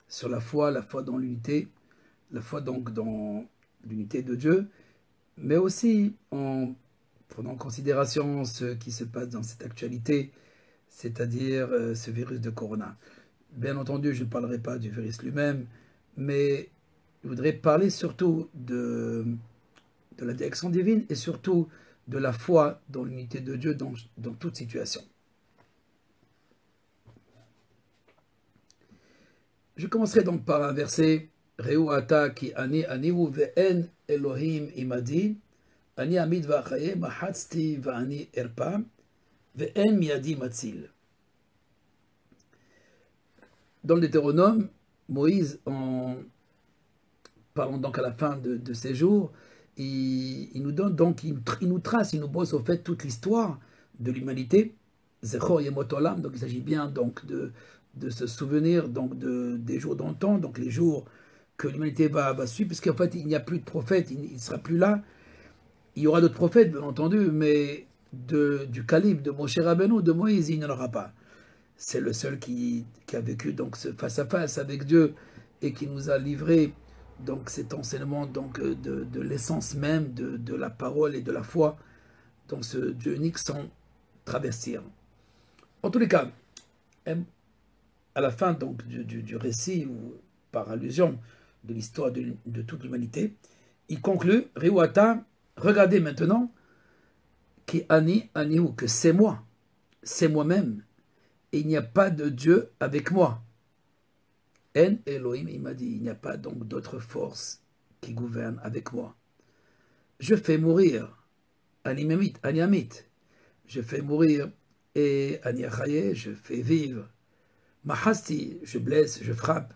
sur la foi dans l'unité, la foi donc dans l'unité de Dieu, mais aussi en prenant en considération ce qui se passe dans cette actualité, c'est-à-dire ce virus de Corona. Bien entendu, je ne parlerai pas du virus lui-même, mais je voudrais parler surtout de la direction divine et surtout de la foi dans l'unité de Dieu dans toute situation. Je commencerai donc par un verset Reu ata ki ani anihu ve'en Elohim imadi ani amid va'chaye mahatzti va'ani erpa ve'en miyadi matzil. Dans le Deutéronome, Moïse, en parlant donc à la fin de ses jours, il nous donne donc, il nous trace, il nous brosse au fait toute l'histoire de l'humanité. Zechor Yemot Olam, donc il s'agit bien donc de se souvenir donc des jours dans le temps, donc les jours que l'humanité va suivre, puisqu'en fait il n'y a plus de prophètes, il ne sera plus là. Il y aura d'autres prophètes, bien entendu, mais du calibre de Moshe Rabbeinu, de Moïse, il n'y en aura pas. C'est le seul qui a vécu donc face à face avec Dieu et qui nous a livré donc cet enseignement donc de l'essence même de la parole et de la foi, donc ce Dieu unique sans travestir. En tous les cas, à la fin donc du récit, ou par allusion de l'histoire de toute l'humanité, il conclut, Riwata, regardez maintenant, qui ani anihu, que c'est moi-même, et il n'y a pas de Dieu avec moi. En Elohim, il m'a dit, il n'y a pas donc d'autre force qui gouverne avec moi. Je fais mourir, Aniamit, je fais mourir, et Aniachaye, je fais vivre. Mahasti, je blesse, je frappe.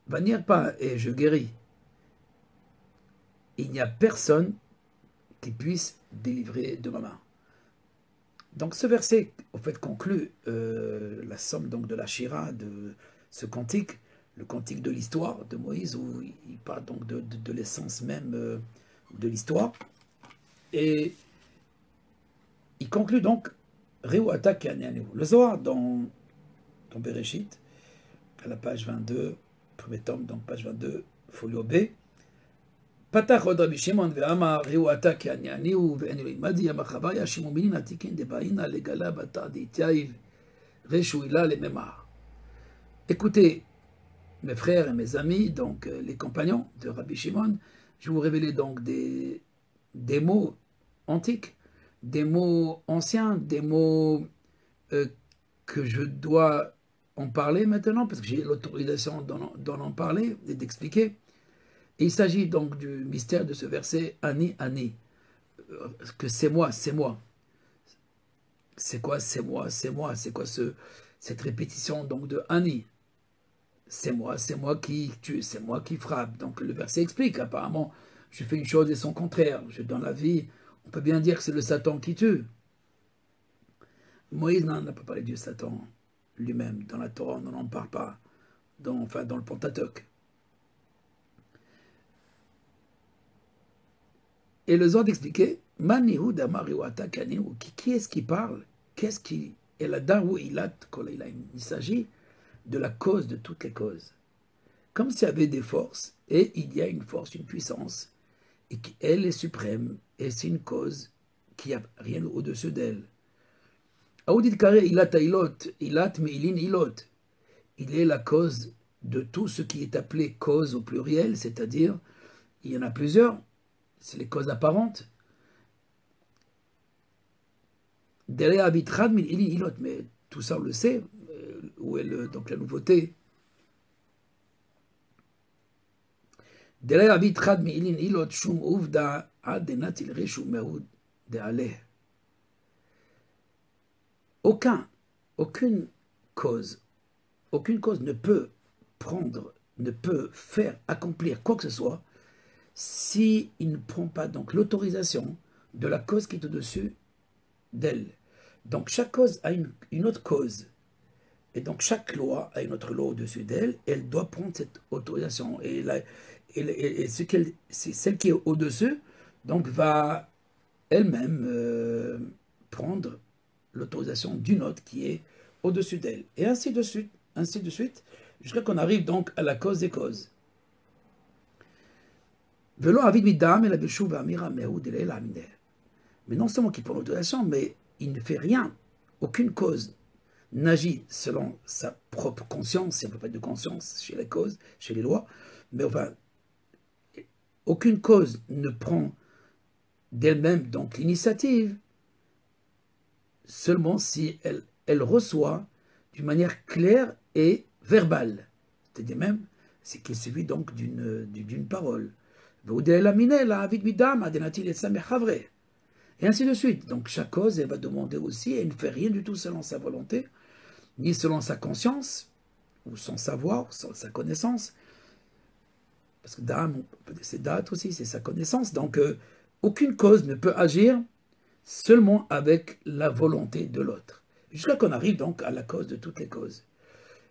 Vanir pas, et je guéris. Il n'y a personne qui puisse délivrer de ma main. Donc ce verset, au fait, conclut la somme donc de la Shira, de ce cantique, le cantique de l'histoire de Moïse, où il parle donc de l'essence même de l'histoire. Et il conclut donc Reuata Keanianu. Le Zohar dans Bereshit, à la page 22, premier tome, donc page 22, folio B. פתח עוד רבי שמעון ואמר, ראו אתה כי אני הוא ואין אלוהים עמדי, אמר חוויה שמומינין עתיקין דבעינה לגלה בתא דאיתייב ושואלה לממר. Écoutez, mes frères et mes amis, donc les compagnons de Rabbi Shimon, je vais vous révéler donc des mots antiques, des mots anciens, des mots que je dois en parler maintenant, parce que j'ai l'autorisation d'en en parler et d'expliquer. Et il s'agit donc du mystère de ce verset Ani, Ani, que c'est moi, c'est moi. C'est quoi c'est moi, c'est moi? C'est quoi cette répétition donc de Ani? C'est moi qui tue, c'est moi qui frappe. Donc le verset explique, apparemment, je fais une chose et son contraire. Dans la vie, on peut bien dire que c'est le Satan qui tue. Moïse n'a pas parlé du Satan lui-même. Dans la Torah, on n'en parle pas. Dans le Pentateuque. Et le Zohar d'expliquer, Manihu damariwata kanihu, qui est-ce qui parle? Qu'est-ce qui est là où il s'agit de la cause de toutes les causes. Comme s'il y avait des forces, et il y a une force, une puissance, et elle est suprême, et c'est une cause qui n'a rien au-dessus d'elle. Aoudit kare ilat ailot, ilat meilin ilot. Il est la cause de tout ce qui est appelé cause au pluriel, c'est-à-dire, il y en a plusieurs, c'est les causes apparentes. Derrière abitrad min ilin ilot, mais tout ça on le sait, où est donc la nouveauté. Derrière abitrad min ilin ilot shum uvda adenat ilreshu meud de aleh. Aucune cause ne peut faire accomplir quoi que ce soit s'il ne prend pas donc l'autorisation de la cause qui est au-dessus d'elle. Donc chaque cause a une autre cause. Et donc chaque loi a une autre loi au-dessus d'elle, et elle doit prendre cette autorisation. Et celle qui est au-dessus, donc va elle-même prendre l'autorisation d'une autre qui est au-dessus d'elle. Et ainsi de suite, jusqu'à qu'on arrive donc à la cause des causes. Velo avid midam et la beshuv amira mehu de leila amine. Mais non seulement qu'il prend l'autorisation, mais il ne fait rien, aucune cause n'agit selon sa propre conscience, il n'y a pas de conscience chez les causes, chez les lois, mais enfin, aucune cause ne prend d'elle-même donc l'initiative, seulement si elle reçoit d'une manière claire et verbale, c'est-à-dire même c'est qu'il suffit donc d'une parole. Et ainsi de suite. Donc chaque cause, elle va demander aussi, elle ne fait rien du tout selon sa volonté, ni selon sa conscience, ou son savoir, sa connaissance. Parce que dame, c'est date aussi, c'est sa connaissance. Donc aucune cause ne peut agir seulement avec la volonté de l'autre. Jusqu'à qu'on arrive donc à la cause de toutes les causes.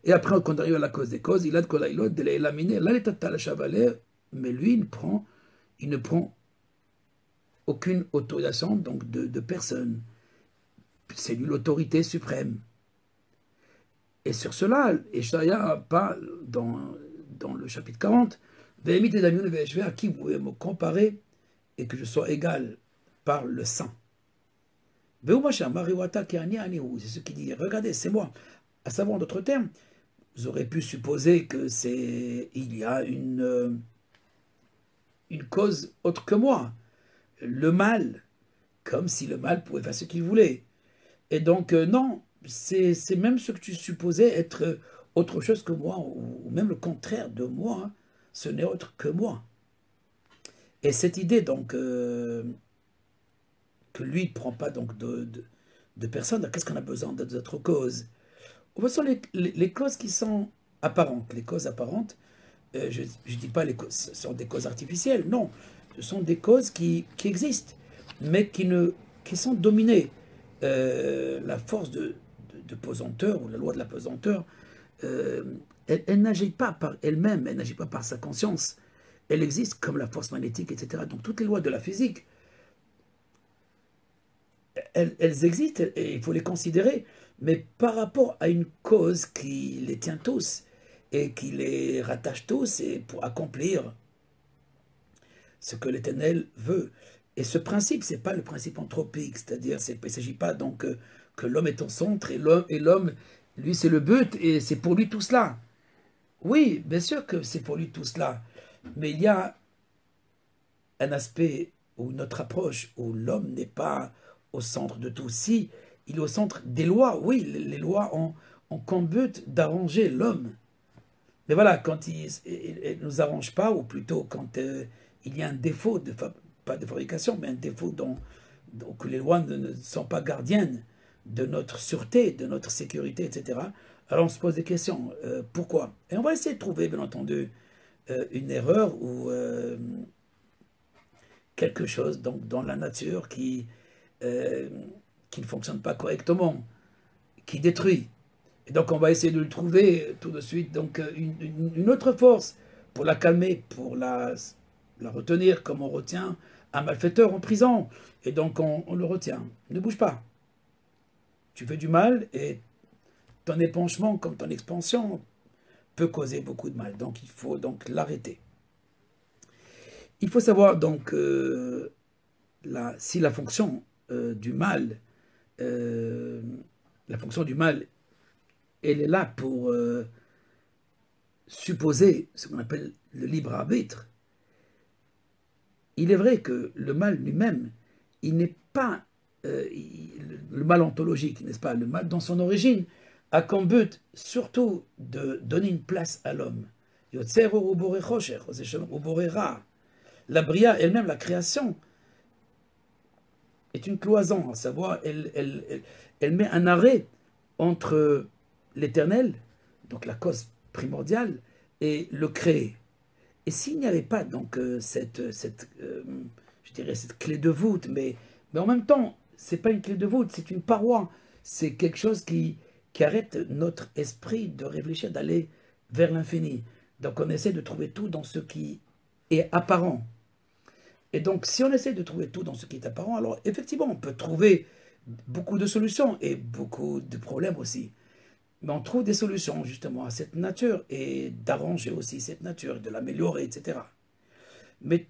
Et après, quand on arrive à la cause des causes, il a de kolailot, de l'élaminer, là, l'état de chavalet, mais lui, il ne prend aucune autorisation donc de personne. C'est lui l'autorité suprême. Et sur cela, Eshaïa parle dans le chapitre 40, à qui vous pouvez me comparer et que je sois égal par le sang. C'est ce qui dit, regardez, c'est moi. À savoir en d'autres termes, vous aurez pu supposer que il y a une cause autre que moi, le mal, comme si le mal pouvait faire ce qu'il voulait. Et donc, non, c'est même ce que tu supposais être autre chose que moi, ou même le contraire de moi, hein, ce n'est autre que moi. Et cette idée, donc, que lui ne prend pas donc de personne, qu'est-ce qu'on a besoin d'autres causes? Ce sont les causes qui sont apparentes. Les causes apparentes, je ne dis pas les causes, ce sont des causes artificielles, non. Ce sont des causes qui existent, mais qui sont dominées. La force de pesanteur, ou la loi de la pesanteur, elle n'agit pas par elle-même, elle n'agit pas par sa conscience. Elle existe comme la force magnétique, etc. Donc toutes les lois de la physique, elles existent et il faut les considérer, mais par rapport à une cause qui les tient tous et qui les rattache tous et pour accomplir ce que l'Éternel veut. Et ce principe, ce n'est pas le principe anthropique, c'est-à-dire il ne s'agit pas donc que l'homme est au centre et l'homme, lui, c'est le but et c'est pour lui tout cela. Oui, bien sûr que c'est pour lui tout cela, mais il y a un aspect ou une autre approche où l'homme n'est pas au centre de tout. Si il est au centre des lois, oui, les lois ont comme but d'arranger l'homme. Mais voilà, quand il ne nous arrange pas, ou plutôt quand il y a un défaut, pas de fabrication, mais un défaut que les lois ne sont pas gardiennes de notre sûreté, de notre sécurité, etc., alors on se pose des questions. Pourquoi? Et on va essayer de trouver, bien entendu, une erreur ou quelque chose donc, dans la nature qui ne fonctionne pas correctement, qui détruit. Et donc on va essayer de le trouver tout de suite, donc une autre force pour la calmer, pour la retenir comme on retient un malfaiteur en prison. Et donc on le retient. Ne bouge pas. Tu fais du mal et ton épanchement comme ton expansion peut causer beaucoup de mal. Donc il faut donc l'arrêter. Il faut savoir donc si la fonction du mal, la fonction du mal, elle est là pour supposer ce qu'on appelle le libre arbitre. Il est vrai que le mal lui-même, il n'est pas le mal ontologique, n'est-ce pas? Le mal dans son origine a comme but surtout de donner une place à l'homme. La bria elle-même, la création, est une cloison, à savoir, elle met un arrêt entre l'éternel, donc la cause primordiale, et le créé. Et s'il n'y avait pas donc je dirais cette clé de voûte, mais en même temps, c'est pas une clé de voûte, c'est une paroi, c'est quelque chose qui arrête notre esprit de réfléchir, d'aller vers l'infini. Donc on essaie de trouver tout dans ce qui est apparent. Et donc, si on essaie de trouver tout dans ce qui est apparent, alors effectivement, on peut trouver beaucoup de solutions et beaucoup de problèmes aussi. Mais on trouve des solutions justement à cette nature et d'arranger aussi cette nature, de l'améliorer, etc. Mais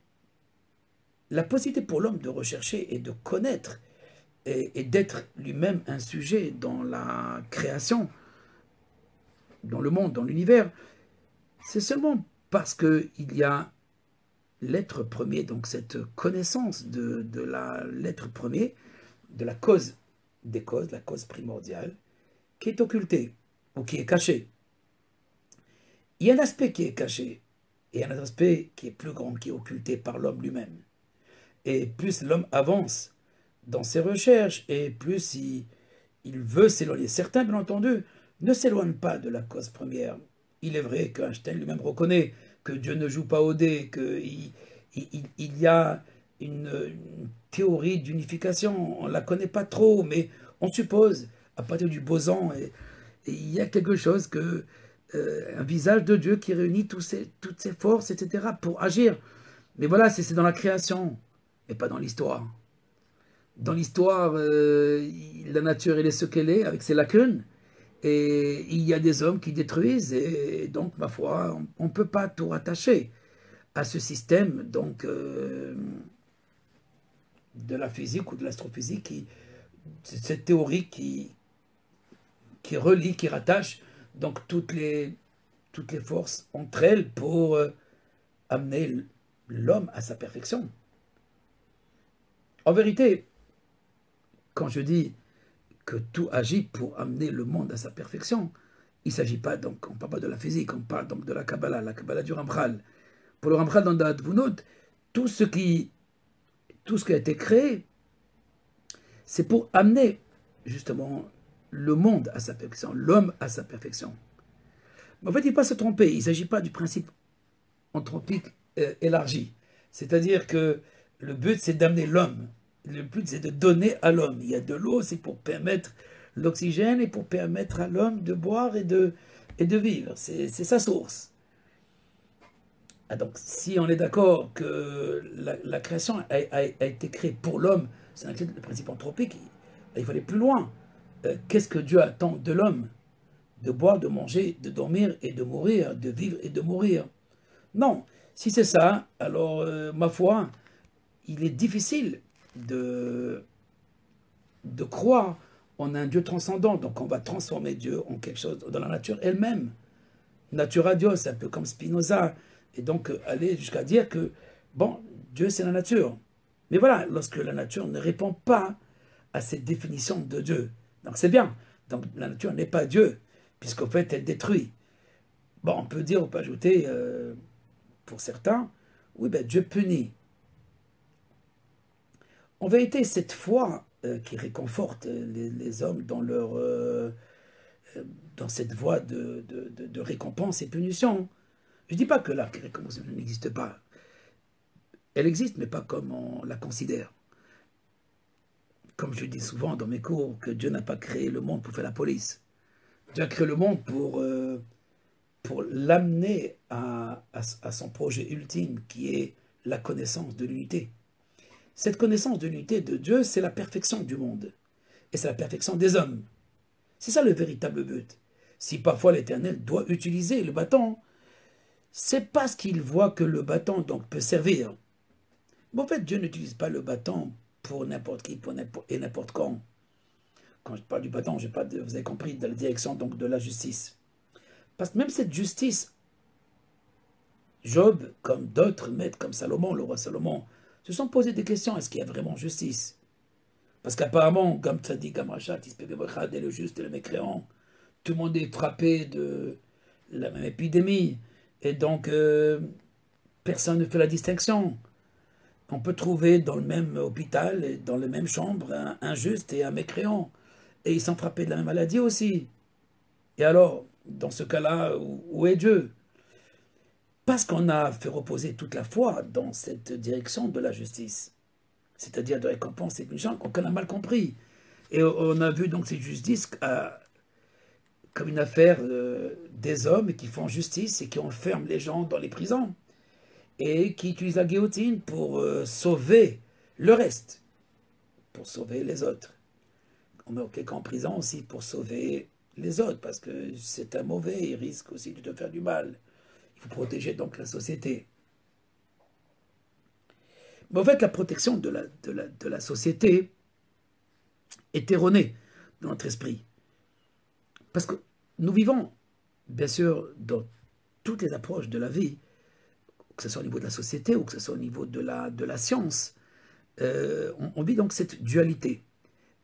la possibilité pour l'homme de rechercher et de connaître et d'être lui-même un sujet dans la création, dans le monde, dans l'univers, c'est seulement parce qu'il y a l'être premier, donc cette connaissance de l'être premier, de la cause des causes, la cause primordiale, qui est occultée ou qui est cachée. Il y a un aspect qui est caché et un aspect qui est plus grand, qui est occulté par l'homme lui-même. Et plus l'homme avance dans ses recherches et plus il veut s'éloigner. Certains, bien entendu, ne s'éloignent pas de la cause première. Il est vrai qu'Einstein lui-même reconnaît que Dieu ne joue pas au dé, qu'il y a une théorie d'unification. On ne la connaît pas trop, mais on suppose, à partir du boson, et il y a quelque chose un visage de Dieu qui réunit toutes ses forces, etc., pour agir. Mais voilà, c'est dans la création, mais pas dans l'histoire. Dans l'histoire, la nature, elle est ce qu'elle est, avec ses lacunes, et il y a des hommes qui détruisent, et donc, ma foi, on ne peut pas tout rattacher à ce système donc, de la physique ou de l'astrophysique, cette théorie qui relie, qui rattache donc toutes les forces entre elles pour amener l'homme à sa perfection. En vérité, quand je dis que tout agit pour amener le monde à sa perfection, il ne s'agit pas donc, on ne parle pas de la physique, on parle donc de la Kabbalah du Ramchal. Pour le Ramchal dans Da'at Vunot, tout ce qui a été créé, c'est pour amener justement le monde à sa perfection, l'homme à sa perfection. Mais en fait, il ne faut pas se tromper, il ne s'agit pas du principe anthropique élargi. C'est-à-dire que le but, c'est d'amener l'homme. Le but, c'est de donner à l'homme. Il y a de l'eau, c'est pour permettre l'oxygène et pour permettre à l'homme de boire et de vivre. C'est sa source. Ah, donc, si on est d'accord que la création a été créée pour l'homme, c'est le principe anthropique, il faut aller plus loin. Qu'est-ce que Dieu attend de l'homme? De boire, de manger, de dormir et de mourir, de vivre et de mourir. Non, si c'est ça, alors, ma foi, il est difficile de croire en un Dieu transcendant. Donc on va transformer Dieu en quelque chose dans la nature elle-même. Natura Dios, c'est un peu comme Spinoza. Et donc aller jusqu'à dire que, bon, Dieu c'est la nature. Mais voilà, lorsque la nature ne répond pas à cette définition de Dieu. Donc c'est bien. Donc la nature n'est pas Dieu, puisqu'au fait elle détruit. Bon, on peut dire, on peut ajouter, pour certains, oui, ben Dieu punit. En vérité, cette foi qui réconforte les hommes dans cette voie de récompense et punition. Je ne dis pas que la récompense n'existe pas. Elle existe, mais pas comme on la considère. Comme je dis souvent dans mes cours, que Dieu n'a pas créé le monde pour faire la police. Dieu a créé le monde pour l'amener à son projet ultime, qui est la connaissance de l'unité. Cette connaissance de l'unité de Dieu, c'est la perfection du monde. Et c'est la perfection des hommes. C'est ça le véritable but. Si parfois l'Éternel doit utiliser le bâton, c'est parce qu'il voit que le bâton donc, peut servir. Mais en fait, Dieu n'utilise pas le bâton pour n'importe qui et n'importe quand. Quand je parle du bâton, je parle, vous avez compris, de la direction donc, de la justice. Parce que même cette justice, Job, comme d'autres maîtres, comme Salomon, le roi Salomon, se sont posé des questions. Est-ce qu'il y a vraiment justice? Parce qu'apparemment, comme Tzadik, comme Rachat, et le juste et le mécréant, tout le monde est frappé de la même épidémie. Et donc, personne ne fait la distinction. On peut trouver dans le même hôpital, et dans les mêmes chambres, un juste et un mécréant. Et ils sont frappés de la même maladie aussi. Et alors, dans ce cas-là, où est Dieu? Parce qu'on a fait reposer toute la foi dans cette direction de la justice, c'est-à-dire de récompense et de gens qu'on a mal compris. Et on a vu donc cette justice comme une affaire des hommes qui font justice et qui enferment les gens dans les prisons et qui utilisent la guillotine pour sauver le reste, pour sauver les autres. On met quelqu'un en prison aussi pour sauver les autres, parce que c'est un mauvais, il risque aussi de te faire du mal. Il faut protéger donc la société. Mais en fait, la protection de la société est erronée dans notre esprit. Parce que nous vivons, bien sûr, dans toutes les approches de la vie, que ce soit au niveau de la société ou que ce soit au niveau de la science, on vit donc cette dualité.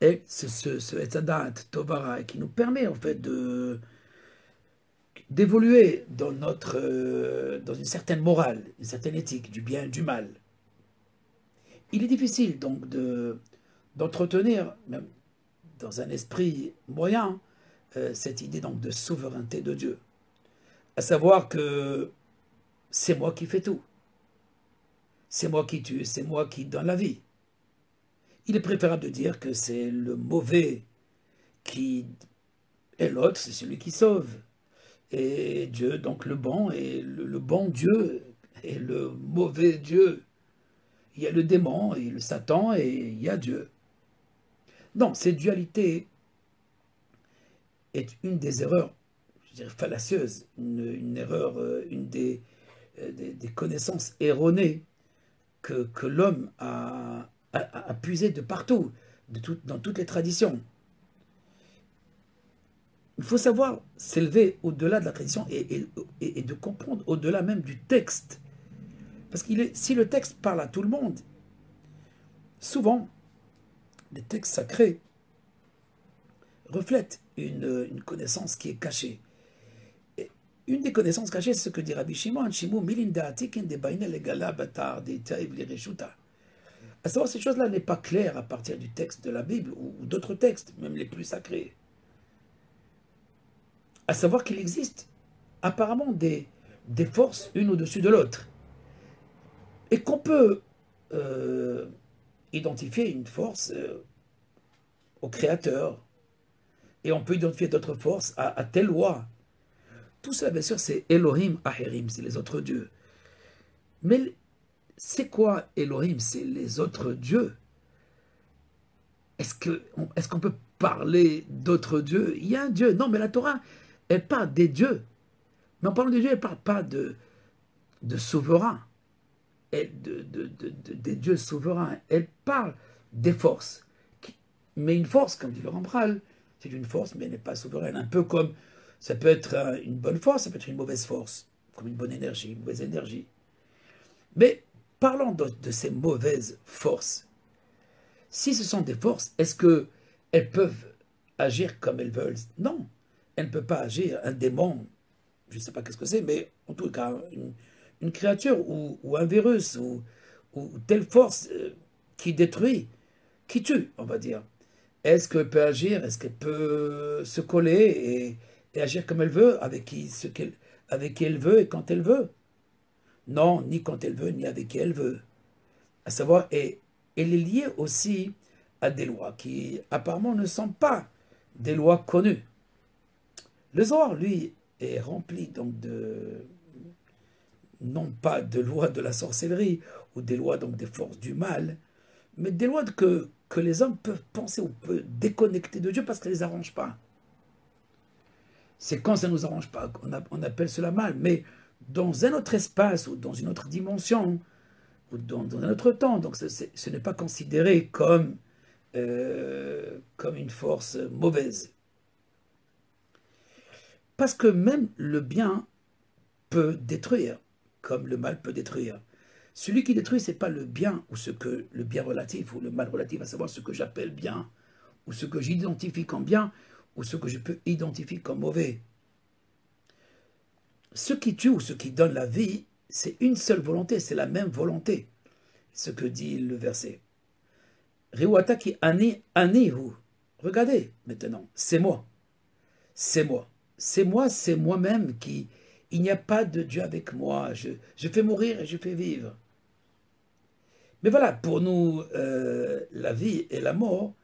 Et ce Etzadat, Tovara, qui nous permet en fait d'évoluer dans une certaine morale, une certaine éthique, du bien et du mal. Il est difficile donc d'entretenir, même dans un esprit moyen, cette idée donc de souveraineté de Dieu. À savoir que c'est moi qui fais tout. C'est moi qui tue, c'est moi qui donne la vie. Il est préférable de dire que c'est le mauvais qui est l'autre, c'est celui qui sauve. Et Dieu, donc le bon, et le bon Dieu et le mauvais Dieu. Il y a le démon et le Satan et il y a Dieu. Non, cette dualité est une des erreurs, je dirais, fallacieuses, une erreur, une des connaissances erronées que l'homme a puisé de partout, dans toutes les traditions. Il faut savoir s'élever au-delà de la tradition et de comprendre au-delà même du texte. Parce que si le texte parle à tout le monde, souvent, les textes sacrés reflètent une connaissance qui est cachée. Et une des connaissances cachées, c'est ce que dit Rabbi Shimon, à savoir, ces choses-là n'est pas claire à partir du texte de la Bible ou d'autres textes, même les plus sacrés. À savoir qu'il existe apparemment des forces une au-dessus de l'autre. Et qu'on peut identifier une force au Créateur. Et on peut identifier d'autres forces à telle loi. Tout ça, bien sûr, c'est Elohim Aherim, c'est les autres dieux. Mais c'est quoi Elohim? C'est les autres dieux. Est-ce qu'on peut parler d'autres dieux? Il y a un Dieu. Non, mais la Torah, elle parle des dieux. Mais en parlant des dieux, elle ne parle pas de souverains. Des dieux souverains. Elle parle des forces. Mais une force, comme dit Laurent Bral, c'est une force, mais elle n'est pas souveraine. Un peu comme ça peut être une bonne force, ça peut être une mauvaise force, comme une bonne énergie, une mauvaise énergie. Mais parlons de ces mauvaises forces. Si ce sont des forces, est-ce qu'elles peuvent agir comme elles veulent? Non, elles ne peuvent pas agir. Un démon, je ne sais pas qu'est-ce que c'est, mais en tout cas, une créature ou un virus ou telle force qui détruit, qui tue, on va dire. Est-ce qu'elle peut agir? Est-ce qu'elle peut se coller et agir comme elle veut, avec qui elle veut et quand elle veut? Non, ni quand elle veut, ni avec qui elle veut. À savoir, et elle est liée aussi à des lois qui apparemment ne sont pas des lois connues. Le Zohar, lui, est rempli donc non pas de lois de la sorcellerie ou des lois donc des forces du mal, mais des lois que les hommes peuvent penser ou peuvent déconnecter de Dieu parce que ça ne les arrange pas. C'est quand ça ne nous arrange pas qu'on appelle cela mal, mais dans un autre espace ou dans une autre dimension ou dans un autre temps, donc ce n'est pas considéré comme une force mauvaise. Parce que même le bien peut détruire, comme le mal peut détruire. Celui qui détruit, ce n'est pas le bien ou ce que le bien relatif ou le mal relatif, à savoir ce que j'appelle bien ou ce que j'identifie comme bien ou ce que je peux identifier comme mauvais. Ce qui tue ou ce qui donne la vie, c'est une seule volonté, c'est la même volonté. Ce que dit le verset. Riwataki ani anihu. Regardez maintenant, c'est moi. C'est moi. C'est moi, c'est moi-même qui... Il n'y a pas de Dieu avec moi. Je fais mourir et je fais vivre. Mais voilà, pour nous, la vie et la mort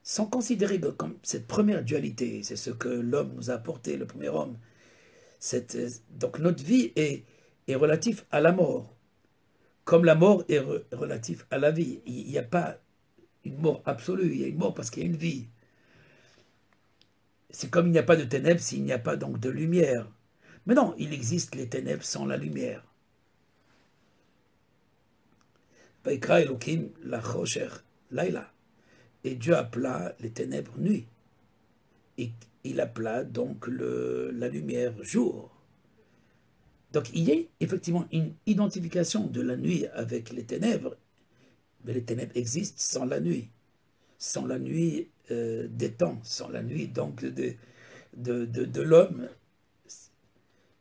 sont considérés comme cette première dualité. C'est ce que l'homme nous a apporté, le premier homme. Donc notre vie est relative à la mort, comme la mort est relative à la vie. Il n'y a pas une mort absolue, il y a une mort parce qu'il y a une vie. c'est comme il n'y a pas de ténèbres s'il n'y a pas donc de lumière. Mais non, il existe les ténèbres sans la lumière. Vaikra Elohim la chosher laila. Et Dieu appela les ténèbres nuit. Et il appela donc la lumière jour. Donc il y a effectivement une identification de la nuit avec les ténèbres, mais les ténèbres existent sans la nuit des temps, sans la nuit donc de l'homme,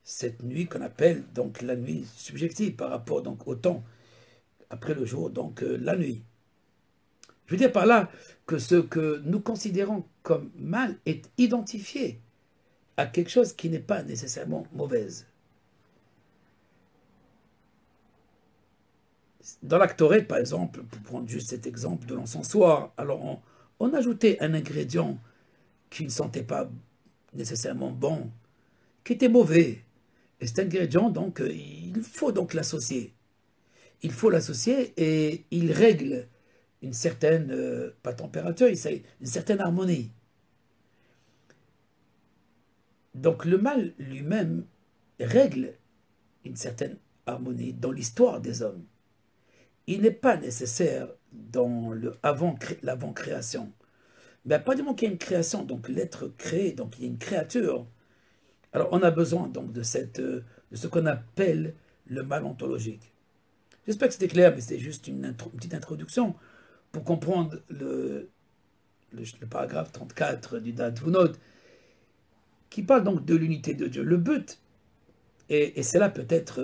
cette nuit qu'on appelle donc la nuit subjective par rapport donc au temps, après le jour donc la nuit. Je veux dire par là que ce que nous considérons comme mal est identifié à quelque chose qui n'est pas nécessairement mauvaise. Dans l'actoré, par exemple, pour prendre juste cet exemple de l'encensoir, alors on ajoutait un ingrédient qui ne sentait pas nécessairement bon, qui était mauvais. Et cet ingrédient, donc, il faut donc l'associer. Il faut l'associer et il règle une certaine, pas température, une certaine harmonie. Donc le mal lui-même règle une certaine harmonie dans l'histoire des hommes. Il n'est pas nécessaire dans l'avant-création. Mais à partir du moment qu'il y a une création, donc l'être créé, donc il y a une créature, alors on a besoin donc de ce qu'on appelle le mal ontologique. J'espère que c'était clair, mais c'était juste une petite introduction pour comprendre le paragraphe 34 du Dat Vunot, qui parle donc de l'unité de Dieu. Le but, et c'est là peut-être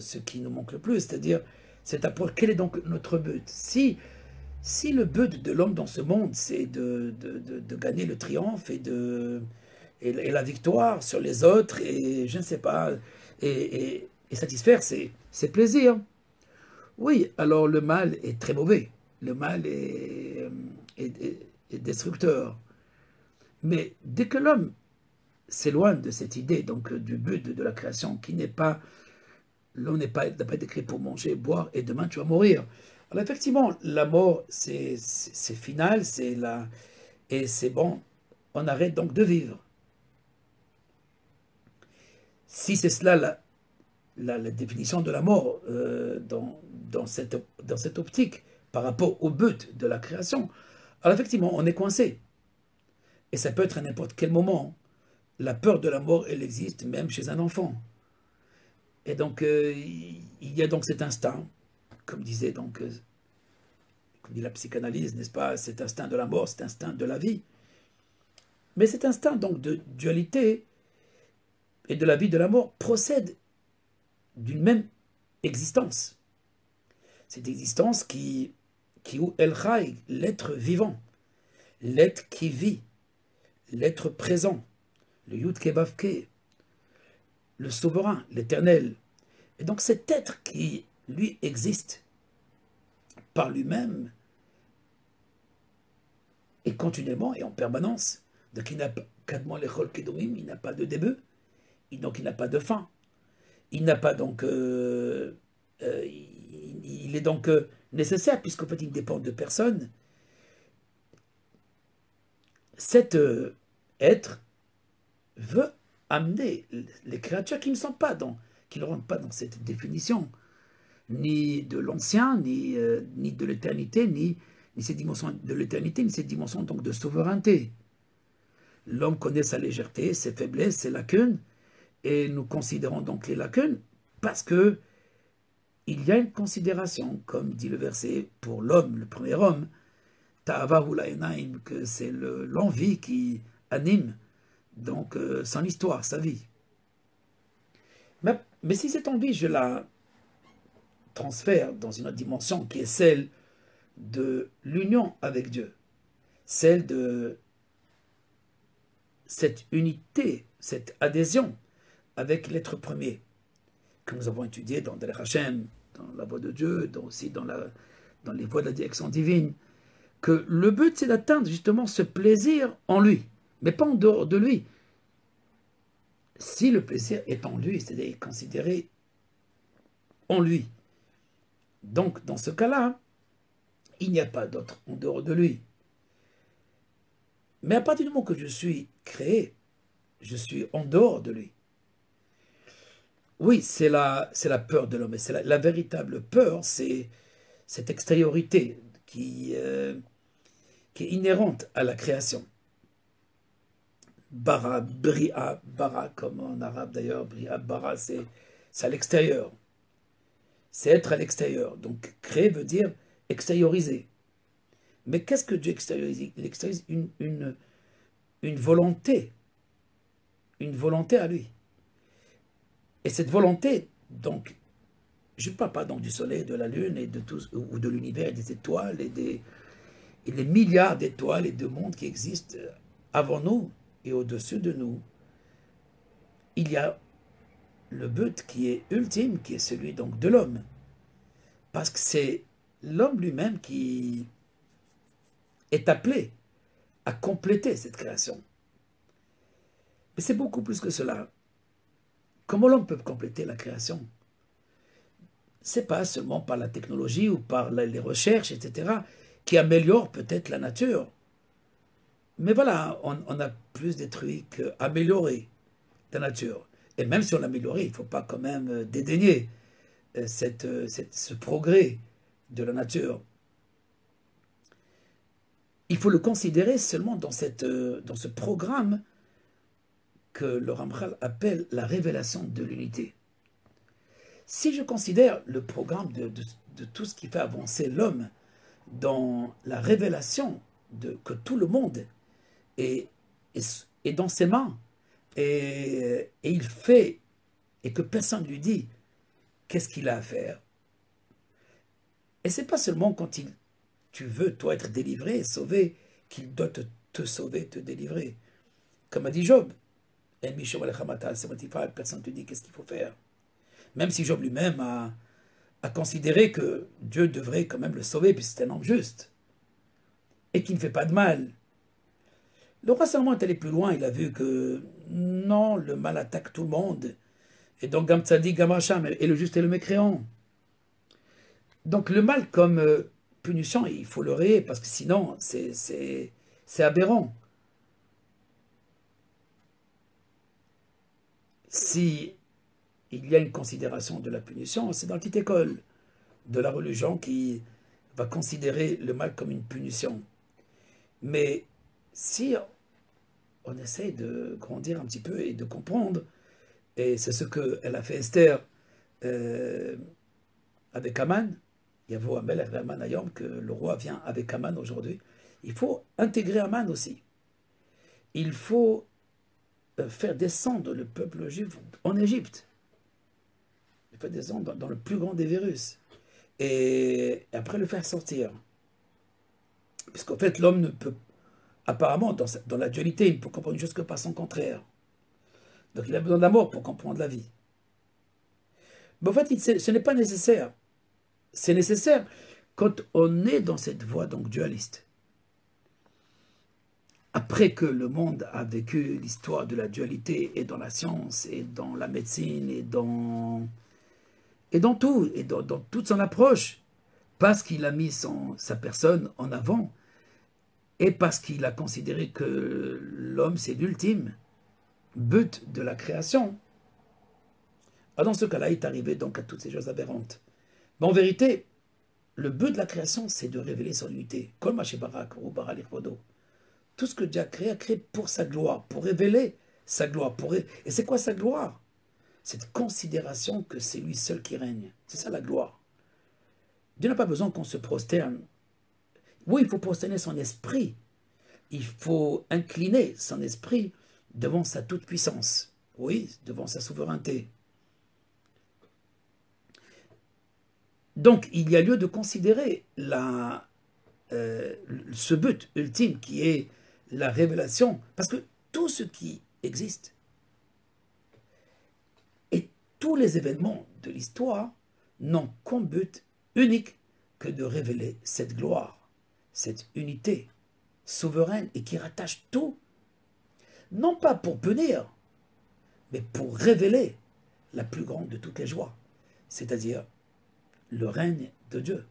ce qui nous manque le plus, c'est-à-dire cette approche, quel est donc notre but? Si le but de l'homme dans ce monde, c'est de gagner le triomphe et la victoire sur les autres, et je ne sais pas, et satisfaire ses plaisirs, oui, alors le mal est très mauvais. Le mal est destructeur. Mais dès que l'homme s'éloigne de cette idée, donc du but de la création, qui n'est pas, l'homme n'a pas été créé pour manger, boire, et demain tu vas mourir. Alors effectivement, la mort, c'est final, et c'est bon, on arrête donc de vivre. Si c'est cela la définition de la mort dans cette optique par rapport au but de la création, alors effectivement, on est coincé. Et ça peut être à n'importe quel moment. La peur de la mort, elle existe même chez un enfant. Et donc, il y a donc cet instinct, comme disait donc, comme dit la psychanalyse, n'est-ce pas, cet instinct de la mort, cet instinct de la vie. Mais cet instinct donc de dualité et de la vie de la mort procède d'une même existence. Cette existence qui ou El Chai, l'être vivant, l'être qui vit, l'être présent, le Yud Kevavke, le souverain, l'éternel. Et donc cet être qui, lui, existe par lui-même et continuellement et en permanence, donc il n'a pas il n'a pas de début, donc il n'a pas de fin. Il n'a pas donc... il est donc nécessaire, puisqu'en fait il dépend de personne. Cet être veut amener les créatures qui ne sont pas qui ne rentrent pas dans cette définition, ni de l'ancien, ni de l'éternité, ni cette dimension de l'éternité, ni cette dimension donc de souveraineté. L'homme connaît sa légèreté, ses faiblesses, ses lacunes, et nous considérons donc les lacunes parce que il y a une considération, comme dit le verset, pour l'homme, le premier homme, Ta'ava Hulaenaim, que c'est l'envie qui anime donc son histoire, sa vie. Mais si cette envie, je la transfère dans une autre dimension qui est celle de l'union avec Dieu, celle de cette unité, cette adhésion avec l'être premier, que nous avons étudié dans Derech Hashem, dans la voie de Dieu, aussi dans les voies de la direction divine, que le but c'est d'atteindre justement ce plaisir en lui, mais pas en dehors de lui. Si le plaisir est en lui, c'est-à-dire considéré en lui, donc dans ce cas-là, il n'y a pas d'autre en dehors de lui. Mais à partir du moment que je suis créé, je suis en dehors de lui. Oui, c'est la peur de l'homme. Et c'est la véritable peur, c'est cette extériorité qui est inhérente à la création. Bara, bria, bara, comme en arabe d'ailleurs, bria, bara, c'est à l'extérieur. C'est être à l'extérieur. Donc créer veut dire extérioriser. Mais qu'est-ce que Dieu extériorise? Il extériorise une volonté à lui. Et cette volonté, donc, je ne parle pas donc du soleil, de la lune et de tout, ou de l'univers, des étoiles et des milliards d'étoiles et de mondes qui existent avant nous et au-dessus de nous. Il y a le but qui est ultime, qui est celui donc de l'homme. Parce que c'est l'homme lui-même qui est appelé à compléter cette création. Mais c'est beaucoup plus que cela. Comment l'homme peut compléter la création? C'est pas seulement par la technologie ou par les recherches, etc., qui améliorent peut-être la nature. Mais voilà, on a plus détruit qu'amélioré la nature. Et même si on l'améliorait, il ne faut pas quand même dédaigner ce progrès de la nature. Il faut le considérer seulement dans ce programme que le Ramchal appelle la révélation de l'unité. Si je considère le programme de tout ce qui fait avancer l'homme dans la révélation que tout le monde est dans ses mains, et il fait, et que personne ne lui dit qu'est-ce qu'il a à faire. Et c'est pas seulement quand tu veux, toi, être délivré, sauvé, qu'il doit te sauver, te délivrer. Comme a dit Job, personne ne te dit qu'est-ce qu'il faut faire. Même si Job lui-même a considéré que Dieu devrait quand même le sauver, puisque c'est un homme juste, et qui ne fait pas de mal. Le roi Salomon est allé plus loin, il a vu que non, le mal attaque tout le monde, et donc Gam Tzadik, Gam Racham, et le juste et le mécréant. Donc le mal comme punition, il faut le rayer, parce que sinon, c'est aberrant. Si il y a une considération de la punition, c'est dans la petite école de la religion qui va considérer le mal comme une punition. Mais si on essaie de grandir un petit peu et de comprendre, et c'est ce qu'elle a fait Esther avec Aman, Yavo Amel Aman Ayom, que le roi vient avec Aman aujourd'hui, il faut intégrer Aman aussi. Il faut faire descendre le peuple juif en Égypte. Il faut descendre dans le plus grand des virus. Et après le faire sortir. Puisqu'en fait, l'homme ne peut, apparemment, dans la dualité, il ne peut comprendre une chose que par son contraire. Donc il a besoin de la mort pour comprendre la vie. Mais en fait, ce n'est pas nécessaire. C'est nécessaire quand on est dans cette voie donc dualiste. Après que le monde a vécu l'histoire de la dualité et dans la science et dans la médecine et dans tout, et dans toute son approche, parce qu'il a mis sa personne en avant et parce qu'il a considéré que l'homme c'est l'ultime but de la création. Dans ce cas-là, il est arrivé donc à toutes ces choses aberrantes. Mais en vérité, le but de la création, c'est de révéler son unité. Kol ma shebarak ou bara l'irvodo. Tout ce que Dieu a créé pour sa gloire, pour révéler sa gloire. Et c'est quoi sa gloire? Cette considération que c'est lui seul qui règne. C'est ça la gloire. Dieu n'a pas besoin qu'on se prosterne. Oui, il faut prosterner son esprit. Il faut incliner son esprit devant sa toute-puissance. Oui, devant sa souveraineté. Donc, il y a lieu de considérer ce but ultime qui est la révélation. Parce que tout ce qui existe et tous les événements de l'histoire n'ont comme but unique que de révéler cette gloire, cette unité souveraine et qui rattache tout, non pas pour punir, mais pour révéler la plus grande de toutes les joies, c'est-à-dire le règne de Dieu.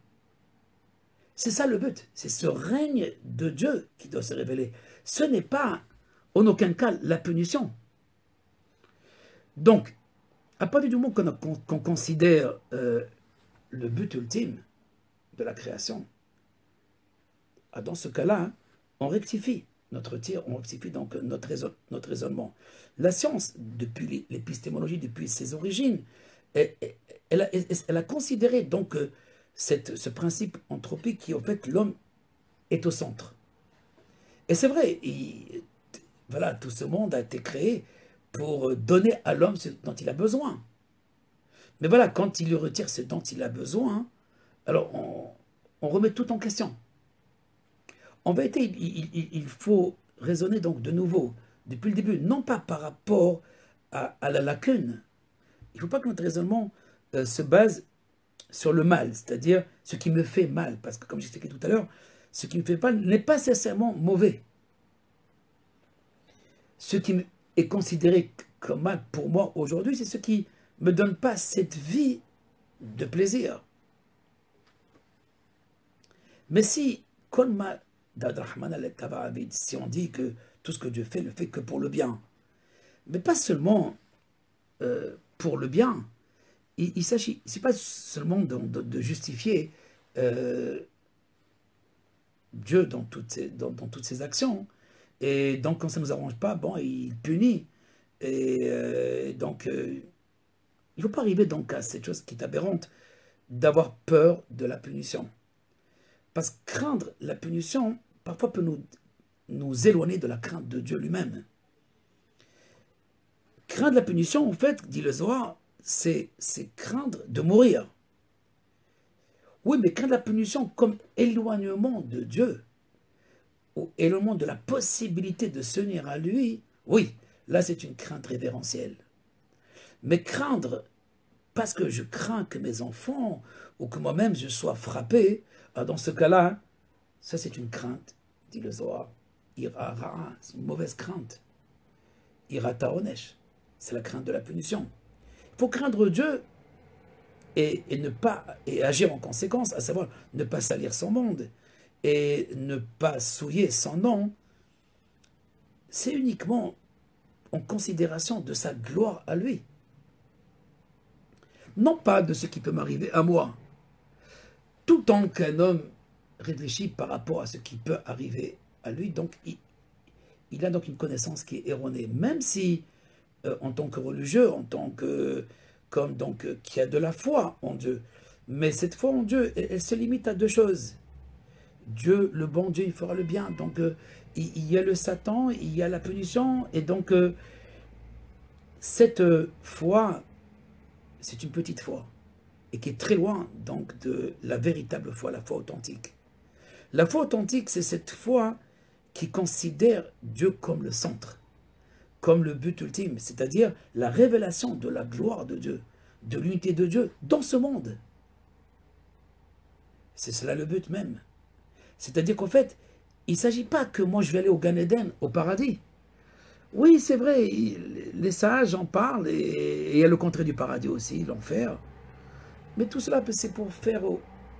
C'est ça le but. C'est ce règne de Dieu qui doit se révéler. Ce n'est pas, en aucun cas, la punition. Donc, à partir du moment qu'on considère le but ultime de la création, dans ce cas-là, on rectifie notre tir, on rectifie donc notre raisonnement. La science, depuis l'épistémologie, depuis ses origines, elle a considéré donc ce principe anthropique qui, en fait, l'homme est au centre. Et c'est vrai, voilà, tout ce monde a été créé pour donner à l'homme ce dont il a besoin. Mais voilà, quand il lui retire ce dont il a besoin, alors on remet tout en question. En vérité, il faut raisonner donc de nouveau, depuis le début, non pas par rapport à la lacune. Il ne faut pas que notre raisonnement se base sur le mal, c'est-à-dire ce qui me fait mal. Parce que, comme j'expliquais tout à l'heure, ce qui me fait mal n'est pas nécessairement mauvais. Ce qui est considéré comme mal pour moi aujourd'hui, c'est ce qui ne me donne pas cette vie de plaisir. Mais si, comme si on dit que tout ce que Dieu fait, le fait que pour le bien, mais pas seulement pour le bien, il s'agit, c'est pas seulement de justifier Dieu dans toutes ses actions, et donc quand ça ne nous arrange pas, bon, il punit, et donc il ne faut pas arriver donc à cette chose qui est aberrante, d'avoir peur de la punition. Parce que craindre la punition, parfois peut nous éloigner de la crainte de Dieu lui-même. Craindre la punition, en fait, dit le Zohar, c'est craindre de mourir. Oui, mais craindre la punition comme éloignement de Dieu, ou éloignement de la possibilité de s'unir à lui, oui, là c'est une crainte révérentielle. Mais craindre, parce que je crains que mes enfants, ou que moi-même je sois frappé, dans ce cas-là, ça c'est une crainte, dit le Zohar. Ira ra'a, c'est une mauvaise crainte. Ira ta'onesh, c'est la crainte de la punition. Il faut craindre Dieu et agir en conséquence, à savoir ne pas salir son monde et ne pas souiller son nom. C'est uniquement en considération de sa gloire à lui. Non pas de ce qui peut m'arriver à moi. Tout temps qu'un homme réfléchit par rapport à ce qui peut arriver à lui, donc il a donc une connaissance qui est erronée. Même si, en tant que religieux, en tant que qui a de la foi en Dieu, mais cette foi en Dieu, elle se limite à deux choses. Dieu, le bon Dieu, il fera le bien. Donc, il y a le Satan, il y a la punition, et donc, cette foi, c'est une petite foi, et qui est très loin donc de la véritable foi, la foi authentique. La foi authentique, c'est cette foi qui considère Dieu comme le centre, comme le but ultime, c'est-à-dire la révélation de la gloire de Dieu, de l'unité de Dieu dans ce monde. C'est cela le but même. C'est-à-dire qu'en fait, il ne s'agit pas que moi je vais aller au Gan Eden, au paradis. Oui, c'est vrai, les sages en parlent, et il y a le contraire du paradis aussi, l'enfer. Mais tout cela, c'est pour faire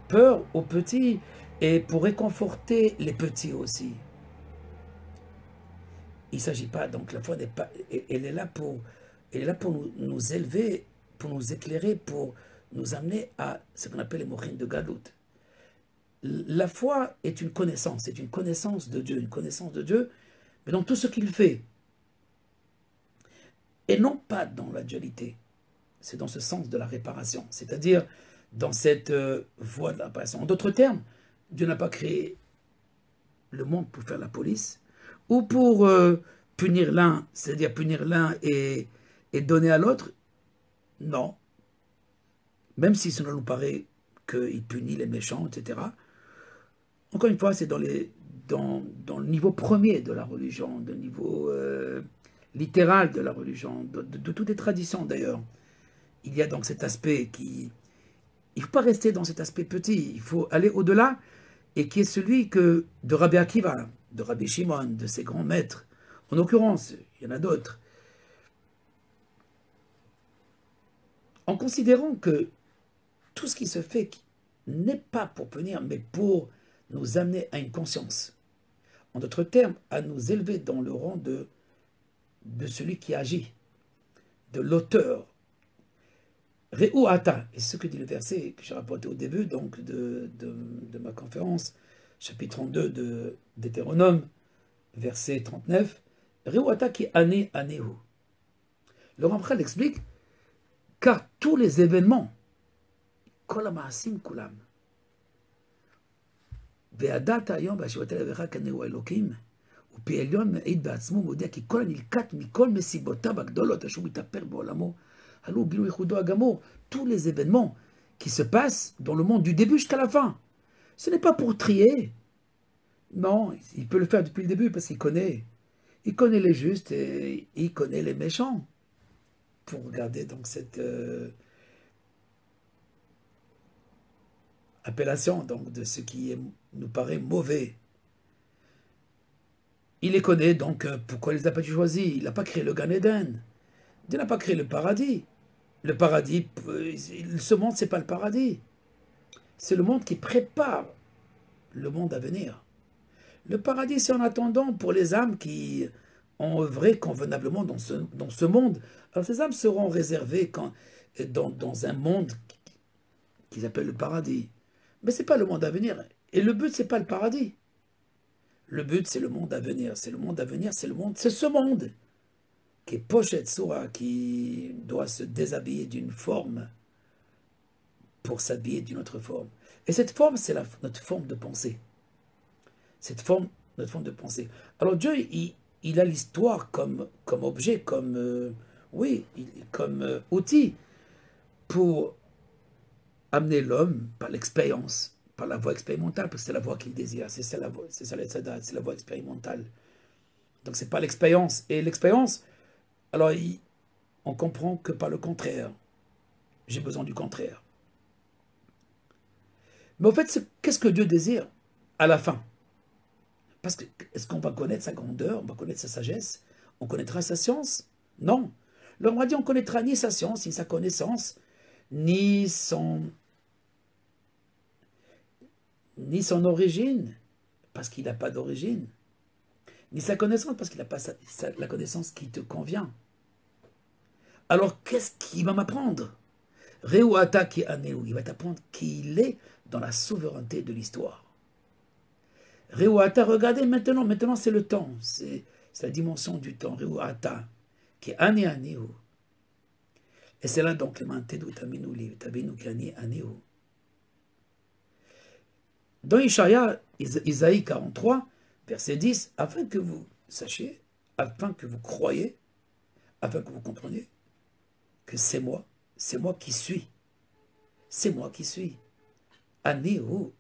peur aux petits et pour réconforter les petits aussi. Il ne s'agit pas, donc la foi n'est pas, elle est là pour nous élever, pour nous éclairer, pour nous amener à ce qu'on appelle les mochines de Galout. La foi est une connaissance de Dieu, mais dans tout ce qu'il fait. Et non pas dans la dualité. C'est dans ce sens de la réparation, c'est-à-dire dans cette voie de la réparation. En d'autres termes, Dieu n'a pas créé le monde pour faire la police, ou pour punir l'un, c'est-à-dire punir l'un et donner à l'autre. Non. Même si cela nous paraît qu'il punit les méchants, etc. Encore une fois, c'est dans le niveau premier de la religion, le niveau littéral de la religion, de toutes les traditions d'ailleurs. Il y a donc cet aspect qui... Il ne faut pas rester dans cet aspect petit, il faut aller au-delà, et qui est celui de Rabbi Akiva, de Rabbi Shimon, de ses grands maîtres. En l'occurrence, il y en a d'autres. En considérant que tout ce qui se fait n'est pas pour punir, mais pour nous amener à une conscience. En d'autres termes, à nous élever dans le rang de celui qui agit, de l'auteur. Re'u ata, et ce que dit le verset que j'ai rapporté au début donc de ma conférence, chapitre 32 de Deutéronome, verset 39, Re'u ata ki ane anehu. Le Ramchal explique, car tous les événements, kol ha'ma'asim kulam, ve'adat hayom v'ashivatel avecha kanehu Elokim, ופי עליון מעיד בעצמו ומודיע כי כל הנלקט מכל מסיבותיו הגדולות אשר הוא מתאפר בעולמו, הלוא גילו ייחודו הגמור. Tous les événements qui se passent dans le monde du début jusqu'à la fin. Ce n'est pas pour trier. Non, il peut le faire depuis le début parce qu'il connaît. Il connaît les justes et il connaît les méchants. Pour regarder donc cette appellation donc, de ce qui nous paraît mauvais. Il les connaît, donc pourquoi il ne les a pas choisis? Il n'a pas créé le Gan Eden. Il n'a pas créé le paradis. Le paradis, ce monde, ce n'est pas le paradis. C'est le monde qui prépare le monde à venir. Le paradis, c'est en attendant pour les âmes qui ont œuvré convenablement dans ce monde. Alors ces âmes seront réservées dans un monde qu'ils appellent le paradis. Mais ce n'est pas le monde à venir. Et le but, ce n'est pas le paradis. Le but, c'est le monde à venir. C'est le monde à venir, c'est ce monde qui est Pochet Soura, qui doit se déshabiller d'une forme pour s'habiller d'une autre forme. Et cette forme, c'est notre forme de pensée. Notre forme de pensée. Alors Dieu, il a l'histoire comme objet, comme outil pour amener l'homme par l'expérience, par la voie expérimentale, parce que c'est la voie qu'il désire, c'est la voie expérimentale. Donc c'est pas l'expérience. Et l'expérience, alors on comprend que par le contraire. J'ai besoin du contraire. Mais en fait, qu'est-ce que Dieu désire à la fin? Parce que est-ce qu'on va connaître sa grandeur, on va connaître sa sagesse, on connaîtra sa science? Non. L'homme a dit on ne connaîtra ni sa science, ni sa connaissance, ni son origine, parce qu'il n'a pas d'origine, ni sa connaissance, parce qu'il n'a pas la connaissance qui te convient. Alors, qu'est-ce qu'il va m'apprendre? Re'u ata ki aneu, il va t'apprendre qu'il est dans la souveraineté de l'histoire. Re'u ata, regardez maintenant c'est le temps, c'est la dimension du temps. Re'u ata ki ane aneu. Et c'est là donc le mantedu taminu li, tabinu ki ane aneu. Dans Isaïe 43, verset 10, afin que vous sachiez, afin que vous croyez, afin que vous compreniez que c'est moi qui suis. C'est moi qui suis. Anéhu,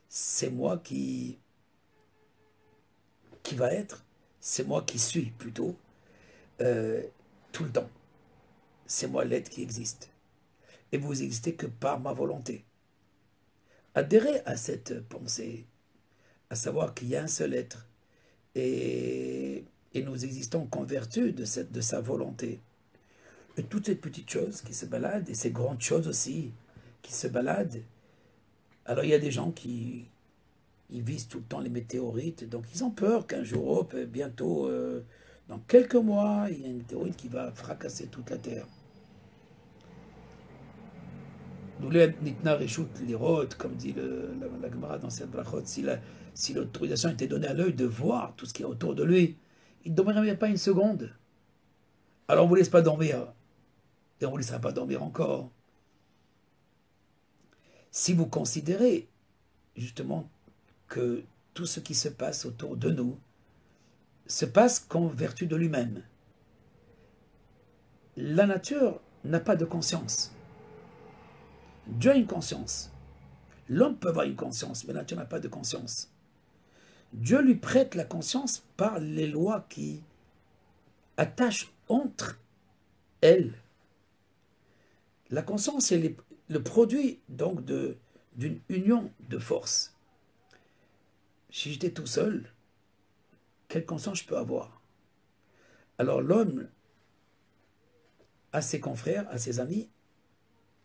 c'est moi qui va être, c'est moi qui suis plutôt, tout le temps. C'est moi l'être qui existe. Et vous n'existez que par ma volonté. Adhérer à cette pensée, à savoir qu'il y a un seul être, et nous existons qu'en vertu de sa volonté. Et toutes ces petites choses qui se baladent, et ces grandes choses aussi qui se baladent. Alors il y a des gens qui visent tout le temps les météorites, donc ils ont peur qu'un jour, bientôt, dans quelques mois, il y a une météorite qui va fracasser toute la Terre. Comme dit la Gemara dans cette brachot, si l'autorisation était donnée à l'œil de voir tout ce qui est autour de lui, il ne dormirait pas une seconde. Alors on ne vous laisse pas dormir, et on ne vous laissera pas dormir encore. Si vous considérez justement que tout ce qui se passe autour de nous se passe qu'en vertu de lui-même, la nature n'a pas de conscience. Dieu a une conscience. L'homme peut avoir une conscience, mais la nature n'a pas de conscience. Dieu lui prête la conscience par les lois qui attachent entre elles. La conscience est le produit donc d'une union de forces. Si j'étais tout seul, quelle conscience je peux avoir? Alors l'homme a ses confrères, a ses amis,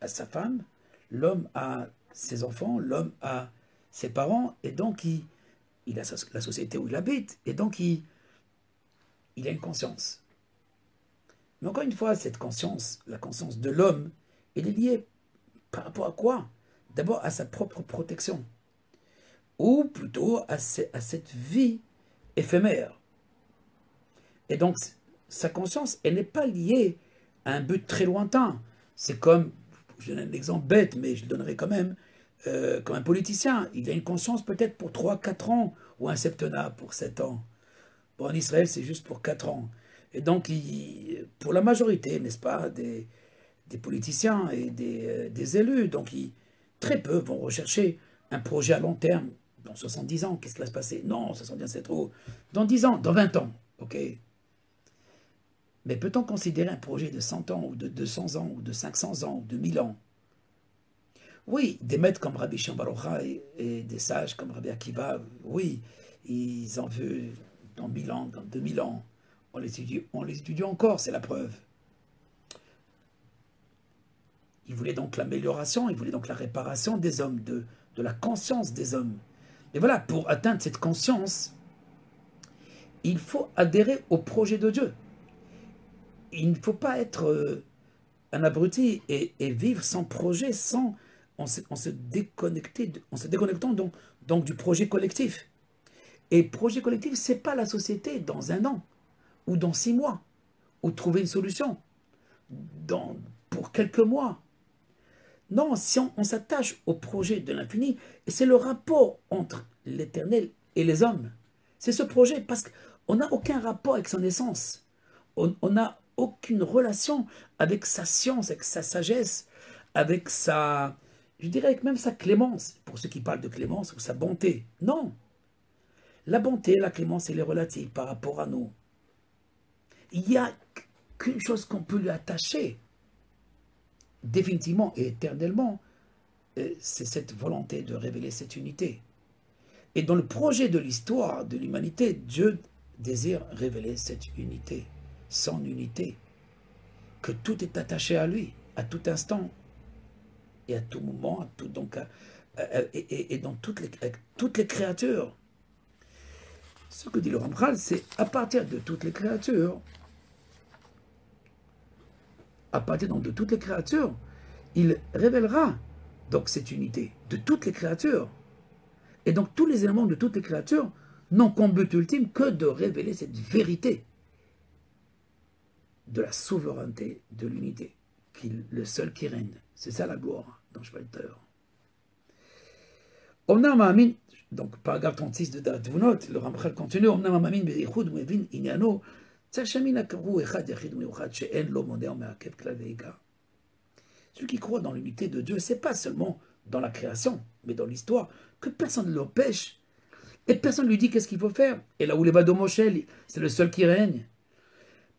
a sa femme, l'homme a ses enfants, l'homme a ses parents, et donc il a la société où il habite, et donc il a une conscience. Mais encore une fois, cette conscience, la conscience de l'homme, elle est liée par rapport à quoi? D'abord à sa propre protection, ou plutôt à cette vie éphémère. Et donc, sa conscience, elle n'est pas liée à un but très lointain. C'est comme, je donne un exemple bête, mais je le donnerai quand même, comme un politicien. Il a une conscience peut-être pour 3, 4 ans, ou un septennat pour 7 ans. Bon, en Israël, c'est juste pour 4 ans. Et donc, pour la majorité, n'est-ce pas, des politiciens et des élus, donc très peu vont rechercher un projet à long terme. Dans 70 ans, qu'est-ce qui va se passer? Non, 70 ans, c'est trop. Dans 10 ans, dans 20 ans, ok. Mais peut-on considérer un projet de 100 ans, ou de 200 ans, ou de 500 ans, ou de 1000 ans? Oui, des maîtres comme Rabbi Shimon Bar Yochai et des sages comme Rabbi Akiva, oui, ils ont vu dans 1000 ans, dans 2000 ans. On les étudie encore, c'est la preuve. Ils voulaient donc l'amélioration, ils voulaient donc la réparation des hommes, de la conscience des hommes. Et voilà, pour atteindre cette conscience, il faut adhérer au projet de Dieu. Il ne faut pas être un abruti et vivre sans projet, en se déconnectant donc du projet collectif. Et projet collectif, ce n'est pas la société dans 1 an, ou dans 6 mois, ou trouver une solution pour quelques mois. Non, si on s'attache au projet de l'infini, et c'est le rapport entre l'éternel et les hommes. C'est ce projet, parce qu'on n'a aucun rapport avec son essence. On n'a aucune relation avec sa science, avec sa sagesse, avec je dirais avec même sa clémence, pour ceux qui parlent de clémence, ou sa bonté. Non. La bonté, la clémence, elle est relative par rapport à nous. Il n'y a qu'une chose qu'on peut lui attacher, définitivement et éternellement, c'est cette volonté de révéler cette unité. Et dans le projet de l'histoire de l'humanité, Dieu désire révéler cette unité, son unité, que tout est attaché à lui, à tout instant, et à tout moment, et dans toutes les créatures. Ce que dit le Rambral, c'est à partir de toutes les créatures, de toutes les créatures, il révélera donc cette unité de toutes les créatures. Et donc tous les éléments de toutes les créatures n'ont comme but ultime que de révéler cette vérité de la souveraineté de l'unité, le seul qui règne. C'est ça la gloire dont je parlais tout à l'heure. Omnam Amin, donc paragraphe 36 de Darat Vunot, le Ramchal continue, Omnam Amin beichud mevin inyano, tzachemina karu echad yachid miuchad she'en lo moner me'akev klal ve'ika. Celui qui croit dans l'unité de Dieu, c'est pas seulement dans la création, mais dans l'histoire, que personne ne l'empêche. Et personne ne lui dit qu'est-ce qu'il faut faire. Et là où les Vadomoshel, c'est le seul qui règne.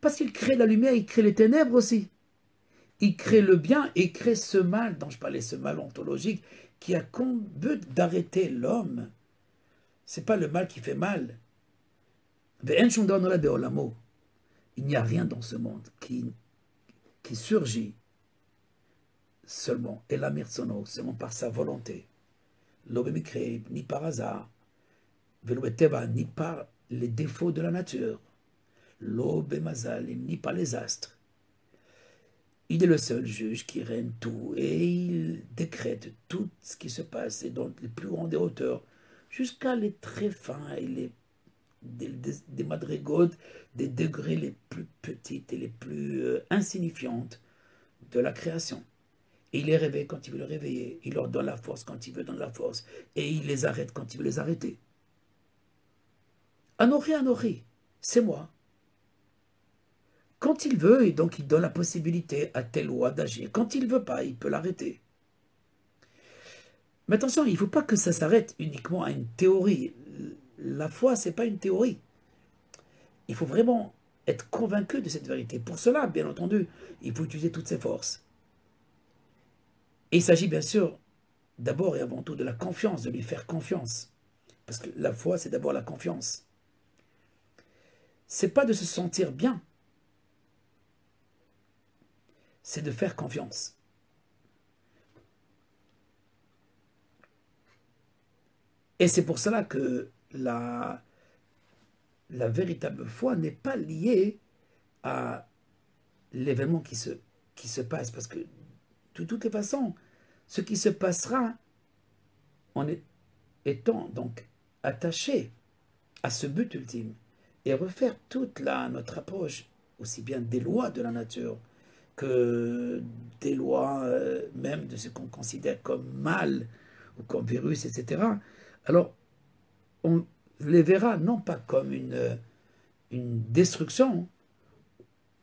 Parce qu'il crée la lumière, il crée les ténèbres aussi. Il crée le bien et il crée ce mal dont je parlais, ce mal ontologique, qui a comme but d'arrêter l'homme. C'est pas le mal qui fait mal. Il n'y a rien dans ce monde qui surgit seulement, et la mirtsono, seulement par sa volonté. L'obémicré, ni par hasard, velobeteba, ni par les défauts de la nature. L'obémazal, ni par les astres. Il est le seul juge qui règne tout, et il décrète tout ce qui se passe, et dans les plus grandes hauteurs, jusqu'à les très fins et des madrigotes, des degrés les plus petites et les plus insignifiantes de la création. Et il les réveille quand il veut les réveiller. Il leur donne la force quand il veut donner la force. Et il les arrête quand il veut les arrêter. Anori, c'est moi. Quand il veut, et donc il donne la possibilité à tel ou à d'agir. Quand il ne veut pas, il peut l'arrêter. Mais attention, il ne faut pas que ça s'arrête uniquement à une théorie. La foi, ce n'est pas une théorie. Il faut vraiment être convaincu de cette vérité. Pour cela, bien entendu, il faut utiliser toutes ses forces. Et il s'agit bien sûr, d'abord et avant tout, de la confiance, de lui faire confiance. Parce que la foi, c'est d'abord la confiance. C'est pas de se sentir bien. C'est de faire confiance. Et c'est pour cela que la véritable foi n'est pas liée à l'événement qui se passe. Parce que de toutes les façons, ce qui se passera en étant donc attaché à ce but ultime et refaire toute notre approche, aussi bien des lois de la nature que des lois même de ce qu'on considère comme mal ou comme virus, etc. Alors, on les verra non pas comme une destruction,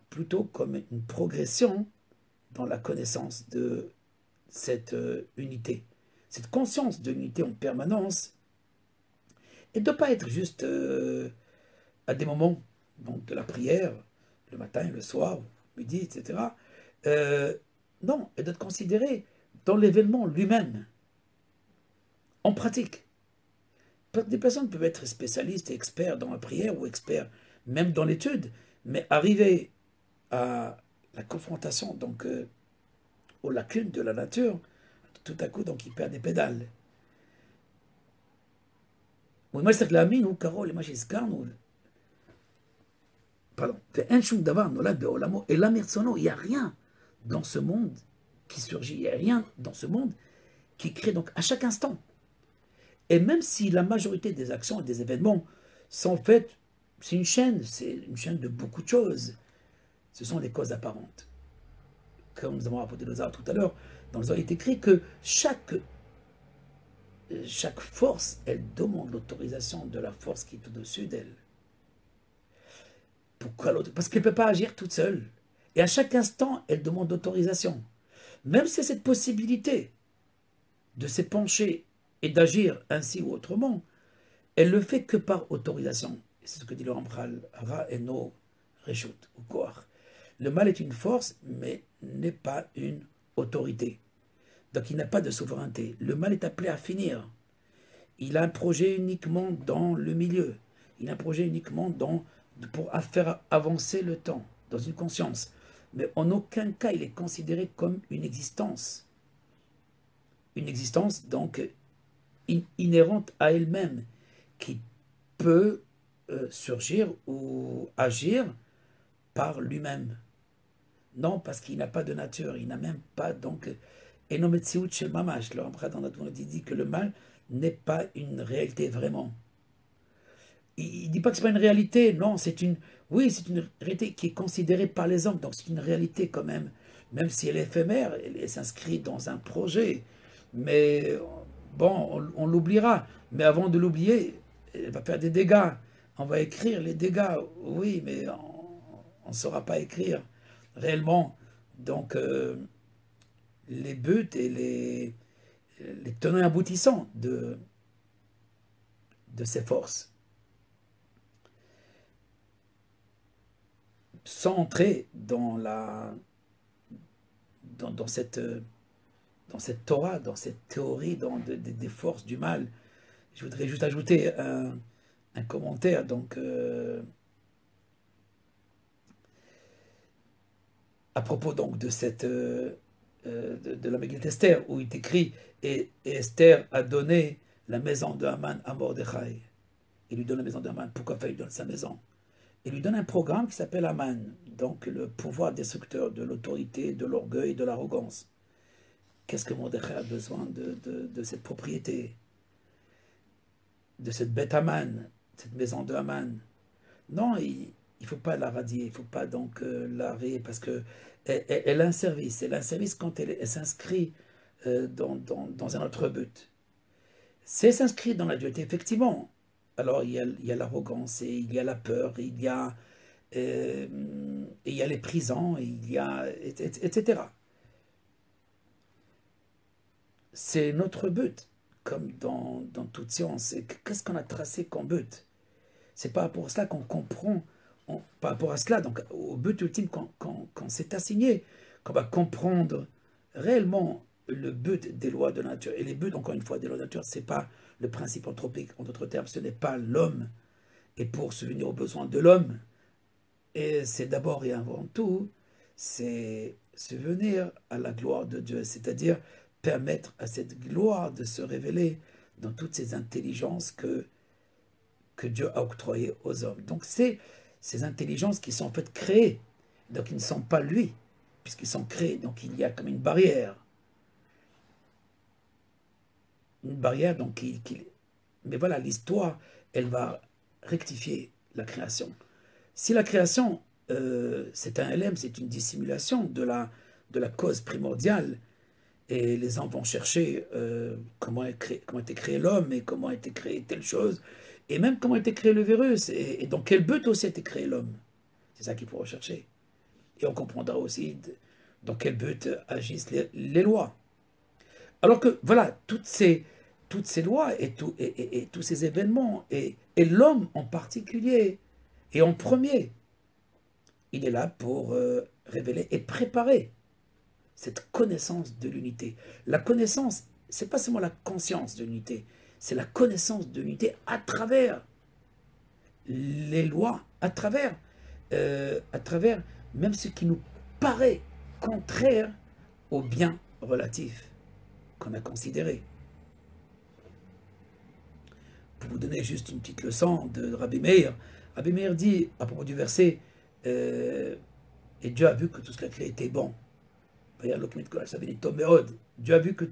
plutôt comme une progression dans la connaissance de cette unité. Cette conscience de l'unité en permanence, et de ne pas être juste à des moments donc de la prière, le matin, le soir, midi, etc. Non, et d'être considéré dans l'événement lui-même, en pratique. Des personnes peuvent être spécialistes et experts dans la prière ou experts même dans l'étude, mais arriver à la confrontation donc aux lacunes de la nature, tout à coup donc ils perdent des pédales. Pardon, et la il n'y a rien dans ce monde qui surgit, il n'y a rien dans ce monde qui crée donc à chaque instant. Et même si la majorité des actions et des événements sont faites, c'est une chaîne de beaucoup de choses. Ce sont les causes apparentes. Comme nous avons rapporté le Zohar tout à l'heure, dans le Zohar il est écrit que chaque force, elle demande l'autorisation de la force qui est au-dessus d'elle. Pourquoi l'autre? Parce qu'elle ne peut pas agir toute seule. Et à chaque instant, elle demande l'autorisation. Même si cette possibilité de s'épancher et d'agir ainsi ou autrement, elle le fait que par autorisation. C'est ce que dit le Ramchal, Ra eno reshut, ou koach. Le mal est une force, mais n'est pas une autorité. Donc il n'a pas de souveraineté. Le mal est appelé à finir. Il a un projet uniquement dans le milieu. Il a un projet uniquement pour faire avancer le temps, dans une conscience. Mais en aucun cas il est considéré comme une existence. Une existence donc inhérente à elle-même, qui peut surgir ou agir par lui-même. Non, parce qu'il n'a pas de nature, il n'a même pas donc... Et non, Metsiout chez Mamash, le Ramchal dans notre dit que le mal n'est pas une réalité vraiment. Il ne dit pas que ce n'est pas une réalité, non, c'est une... Oui, c'est une réalité qui est considérée par les hommes, donc c'est une réalité quand même si elle est éphémère, elle s'inscrit dans un projet. Mais bon, on l'oubliera. Mais avant de l'oublier, elle va faire des dégâts. On va écrire les dégâts, oui, mais on ne saura pas écrire réellement. Donc, les buts et les tenants et aboutissants de ces forces. Sans entrer dans cette Torah, dans cette théorie des forces du mal. Je voudrais juste ajouter un commentaire donc à propos donc de cette de la Megillat Esther, où il est écrit et Esther a donné la maison de Haman à Mordechai. Il lui donne la maison de Haman. Pourquoi il lui donne sa maison? Il lui donne un programme qui s'appelle Haman, donc le pouvoir destructeur de l'autorité, de l'orgueil, de l'arrogance. Qu'est-ce que Mordechai a besoin de cette propriété, de cette bête Haman, cette maison de Haman? Non, il ne faut pas la radier, il ne faut pas donc la rayer, parce que elle a un service. Elle a un service quand elle s'inscrit dans un autre but. Si elle s'inscrit dans la dualité, effectivement, alors il y a l'arrogance, et il y a la peur, il y a les prisons, il y a, etc. C'est notre but, comme dans toute science. Qu'est-ce qu'on a tracé comme but? C'est par rapport à cela qu'on comprend, par rapport à cela, donc au but ultime qu'on s'est assigné, qu'on va comprendre réellement le but des lois de la nature. Et les buts, encore une fois, des lois de la nature, ce n'est pas le principe anthropique, en d'autres termes, ce n'est pas l'homme. Et pour subvenir aux besoins de l'homme, et c'est d'abord et avant tout, c'est subvenir à la gloire de Dieu, c'est-à-dire permettre à cette gloire de se révéler dans toutes ces intelligences que Dieu a octroyées aux hommes. Donc c'est ces intelligences qui sont en fait créées, donc ils ne sont pas lui, puisqu'ils sont créés, donc il y a comme une barrière. Une barrière, donc mais voilà, l'histoire, elle va rectifier la création. Si la création, c'est un LM, c'est une dissimulation de la cause primordiale, et les gens vont chercher comment a été créé l'homme, et comment a été créé telle chose, et même comment a été créé le virus, et dans quel but aussi a été créé l'homme. C'est ça qu'il faut rechercher. Et on comprendra aussi dans quel but agissent les lois. Alors que, voilà, toutes ces lois et tous ces événements, et l'homme en particulier, et en premier, il est là pour révéler et préparer cette connaissance de l'unité. La connaissance, c'est pas seulement la conscience de l'unité, c'est la connaissance de l'unité à travers les lois, à travers même ce qui nous paraît contraire au bien relatif qu'on a considéré. Pour vous donner juste une petite leçon de Rabbi Meir dit à propos du verset et Dieu a vu que tout ce qu'il a créé était bon. Dieu a vu que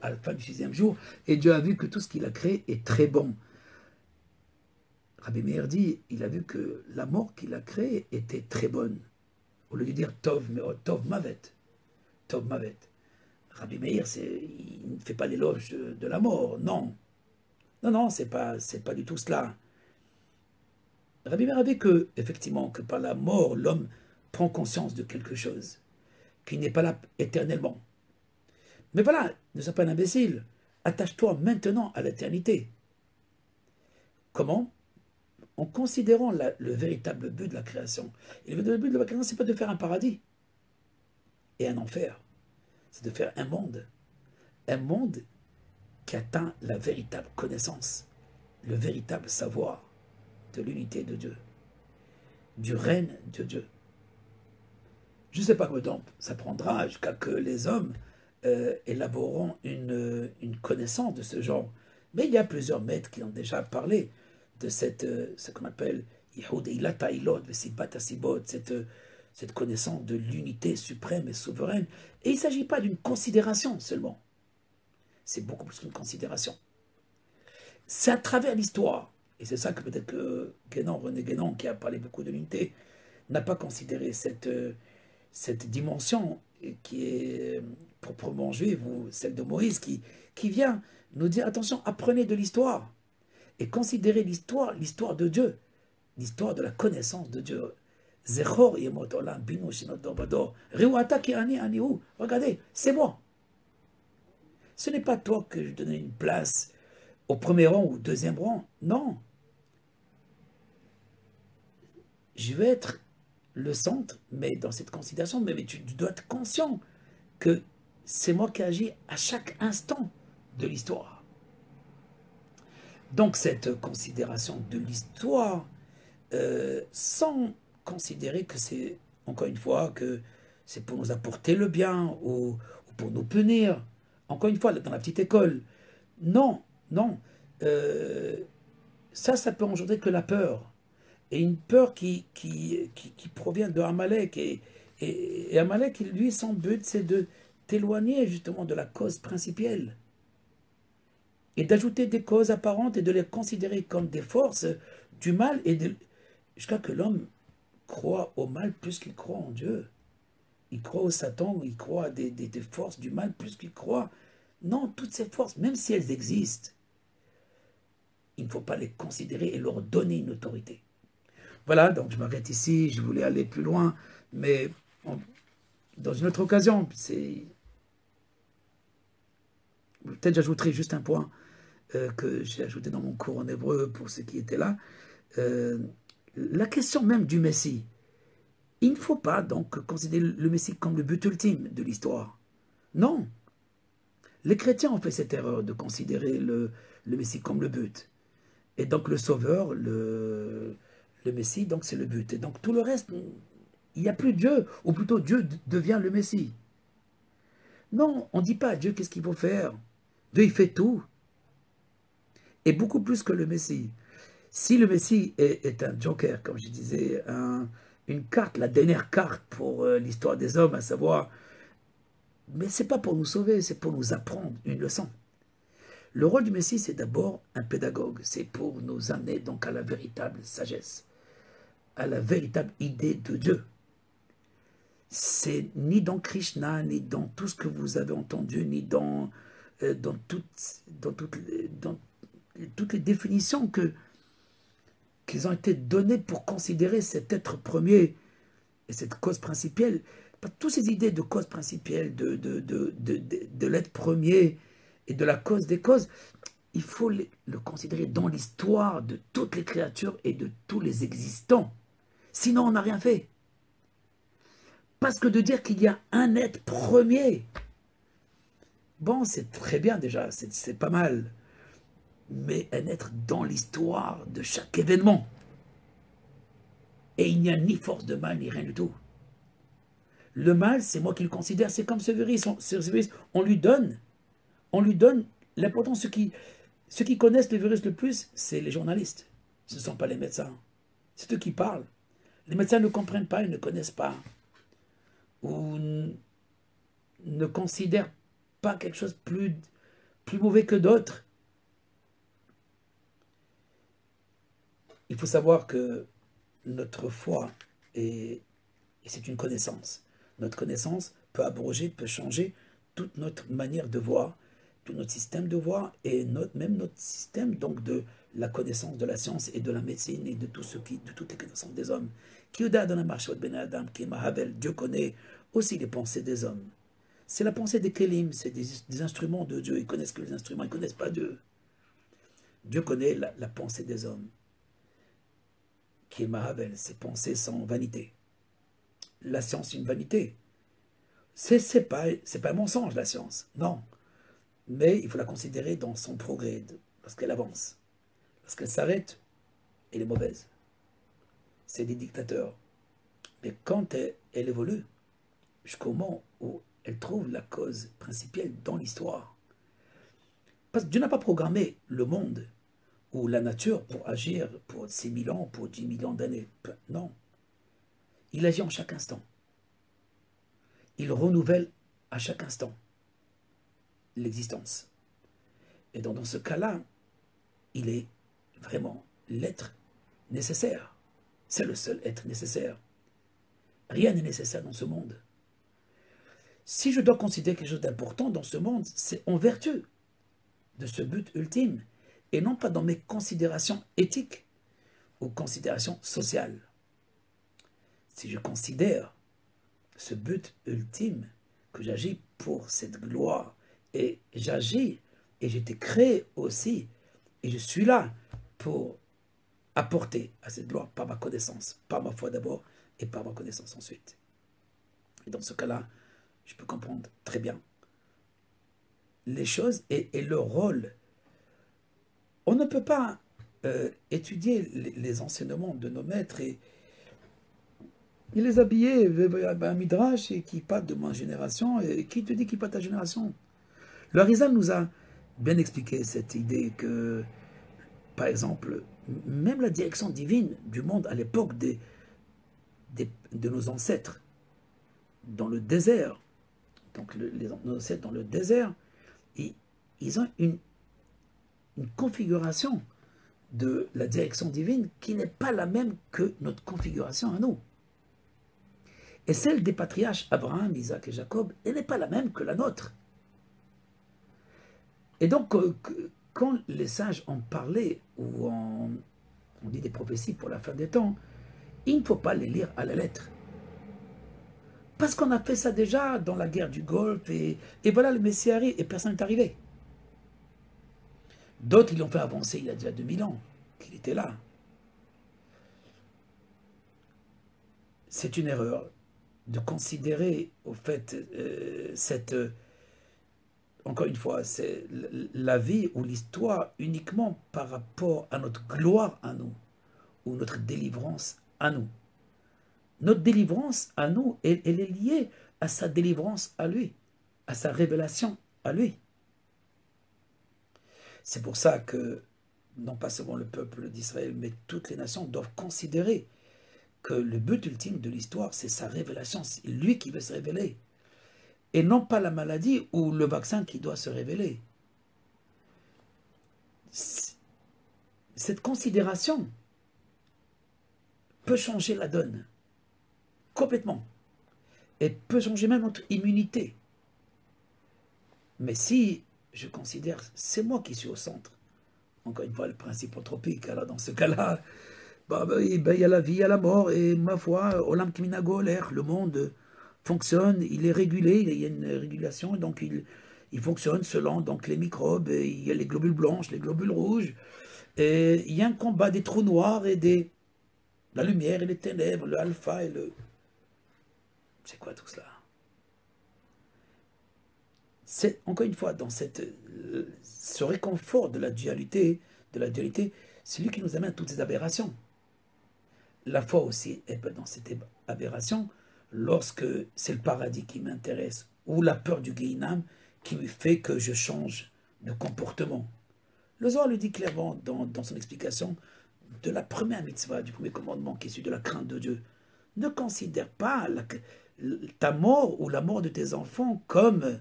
à la fin du 6e jour, et Dieu a vu que tout ce qu'il a créé est très bon. Rabbi Meir dit, il a vu que la mort qu'il a créée était très bonne. Au lieu de dire Tov Meod, Tov Mavet. Tov Mavet. Rabbi Meir, il ne fait pas l'éloge de la mort, non. Non, c'est pas du tout cela. Rabbi Meir a vu que, effectivement, que par la mort, l'homme prend conscience de quelque chose, qui n'est pas là éternellement. Mais voilà, ne sois pas un imbécile. Attache-toi maintenant à l'éternité. Comment? En considérant le véritable but de la création. Et le véritable but de la création, ce n'est pas de faire un paradis et un enfer. C'est de faire un monde. Un monde qui atteint la véritable connaissance, le véritable savoir de l'unité de Dieu, du règne de Dieu. Je ne sais pas combien de temps ça prendra jusqu'à que les hommes élaboreront une connaissance de ce genre. Mais il y a plusieurs maîtres qui ont déjà parlé de ce qu'on appelle cette connaissance de l'unité suprême et souveraine. Et il ne s'agit pas d'une considération seulement. C'est beaucoup plus qu'une considération. C'est à travers l'histoire. Et c'est ça que peut-être que René Guénon, qui a parlé beaucoup de l'unité, n'a pas considéré cette dimension qui est proprement juive, ou celle de Moïse, qui vient nous dire, attention, apprenez de l'histoire. Et considérez l'histoire de Dieu, l'histoire de la connaissance de Dieu. Regardez, c'est moi. Ce n'est pas toi que je donnais une place au premier rang ou au deuxième rang. Non. Je vais être le centre, mais dans cette considération, mais tu dois être conscient que c'est moi qui agis à chaque instant de l'histoire. Donc cette considération de l'histoire, sans considérer que c'est, encore une fois, que c'est pour nous apporter le bien ou pour nous punir, encore une fois, dans la petite école. Non. Ça peut engendrer que la peur. Et une peur qui provient de Amalek. Et Amalek, lui, son but, c'est de t'éloigner justement de la cause principale. Et d'ajouter des causes apparentes et de les considérer comme des forces du mal, jusqu'à que l'homme croit au mal plus qu'il croit en Dieu. Il croit au Satan, il croit à des forces du mal plus qu'il croit. Non, toutes ces forces, même si elles existent, il ne faut pas les considérer et leur donner une autorité. Voilà, donc je m'arrête ici, je voulais aller plus loin, mais dans une autre occasion, peut-être j'ajouterai juste un point que j'ai ajouté dans mon cours en hébreu pour ceux qui étaient là. La question même du Messie. Il ne faut pas donc considérer le Messie comme le but ultime de l'histoire. Non. Les chrétiens ont fait cette erreur de considérer le Messie comme le but. Et donc le Sauveur, le Messie, donc c'est le but. Et donc tout le reste, il n'y a plus Dieu, ou plutôt Dieu devient le Messie. Non, on ne dit pas à Dieu qu'est-ce qu'il faut faire. Dieu, il fait tout. et beaucoup plus que le Messie. Si le Messie est un joker, comme je disais, une carte, la dernière carte pour l'histoire des hommes, à savoir, mais c'est pas pour nous sauver, c'est pour nous apprendre une leçon. Le rôle du Messie, c'est d'abord un pédagogue, c'est pour nous amener donc à la véritable sagesse, à la véritable idée de Dieu. C'est ni dans Krishna, ni dans tout ce que vous avez entendu, ni dans toutes les définitions qu'ils ont été donnés pour considérer cet être premier et cette cause principale. Toutes ces idées de cause principale, de l'être premier et de la cause des causes, il faut le considérer dans l'histoire de toutes les créatures et de tous les existants. Sinon, on n'a rien fait. Parce que de dire qu'il y a un être premier, bon, c'est très bien déjà, c'est pas mal. Mais un être dans l'histoire de chaque événement. Et il n'y a ni force de mal, ni rien du tout. Le mal, c'est moi qui le considère, c'est comme ce virus. On lui donne l'importance. Ceux qui connaissent le virus le plus, c'est les journalistes. Ce ne sont pas les médecins. C'est eux qui parlent. Les médecins ne comprennent pas, ils ne connaissent pas. Ou ne considèrent pas quelque chose plus mauvais que d'autres. Il faut savoir que notre foi, et c'est une connaissance. Notre connaissance peut abroger, peut changer toute notre manière de voir, tout notre système de voir, et même notre système donc de la connaissance de la science et de la médecine et de toutes les connaissances des hommes. Dieu connaît aussi les pensées des hommes. C'est la pensée des Kélim, c'est des instruments de Dieu. Ils connaissent que les instruments, ils ne connaissent pas Dieu. Dieu connaît la pensée des hommes. Qui est Mahavel, ses pensées sans vanité. La science est une vanité. C'est pas un mensonge, la science, non. Mais il faut la considérer dans son progrès, lorsqu'elle avance. Lorsqu'elle s'arrête, elle est mauvaise. C'est des dictateurs. Mais quand elle évolue, jusqu'au moment où elle trouve la cause principale dans l'histoire. Parce que Dieu n'a pas programmé le monde ou la nature pour agir pour 6 000 ans, pour 10 000 ans d'années. Non. Il agit en chaque instant. Il renouvelle à chaque instant l'existence. Et dans ce cas-là, il est vraiment l'être nécessaire. C'est le seul être nécessaire. Rien n'est nécessaire dans ce monde. Si je dois considérer quelque chose d'important dans ce monde, c'est en vertu de ce but ultime, et non pas dans mes considérations éthiques ou considérations sociales. Si je considère ce but ultime, que j'agis pour cette gloire, et j'agis, et j'ai été créé aussi, et je suis là pour apporter à cette gloire par ma connaissance, par ma foi d'abord, et par ma connaissance ensuite. Et dans ce cas-là, je peux comprendre très bien les choses et leur rôle. On ne peut pas étudier les enseignements de nos maîtres et les habiller un midrash et qui parle de ma génération. Et qui te dit qu'il parle de ta génération? Le Harizal nous a bien expliqué cette idée que, par exemple, même la direction divine du monde à l'époque de nos ancêtres dans le désert, donc nos ancêtres dans le désert, ils ont une configuration de la direction divine qui n'est pas la même que notre configuration à nous. Et celle des patriarches Abraham, Isaac et Jacob, elle n'est pas la même que la nôtre. Et donc, quand les sages en parlaient, ou on dit des prophéties pour la fin des temps, il ne faut pas les lire à la lettre. Parce qu'on a fait ça déjà dans la guerre du Golfe, et voilà, le Messie arrive, et personne n'est arrivé. D'autres, ils l'ont fait avancer il y a déjà 2000 ans, qu'il était là. C'est une erreur de considérer, au fait, encore une fois, c'est la vie ou l'histoire uniquement par rapport à notre gloire à nous, ou notre délivrance à nous. Notre délivrance à nous, elle est liée à sa délivrance à lui, à sa révélation à lui. C'est pour ça que non pas seulement le peuple d'Israël, mais toutes les nations doivent considérer que le but ultime de l'histoire, c'est sa révélation. C'est lui qui veut se révéler. Et non pas la maladie ou le vaccin qui doit se révéler. Cette considération peut changer la donne, complètement. Et peut changer même notre immunité. Mais si je considère, c'est moi qui suis au centre, encore une fois, le principe anthropique, alors dans ce cas-là, il y a la vie, il y a la mort, et ma foi, Olam Kiminago, l'air, le monde fonctionne, il est régulé, il y a une régulation, donc il fonctionne selon donc, les microbes, et il y a les globules blanches, les globules rouges, et il y a un combat des trous noirs et la lumière et les ténèbres, le alpha et le... C'est quoi tout cela? C'est, encore une fois, dans ce réconfort de la dualité, c'est lui qui nous amène à toutes ces aberrations. La foi aussi est dans cette aberration lorsque c'est le paradis qui m'intéresse ou la peur du Guéhinam qui me fait que je change de comportement. Le Zohar le dit clairement dans son explication de la première mitzvah, du premier commandement qui est celui de la crainte de Dieu. Ne considère pas ta mort ou la mort de tes enfants comme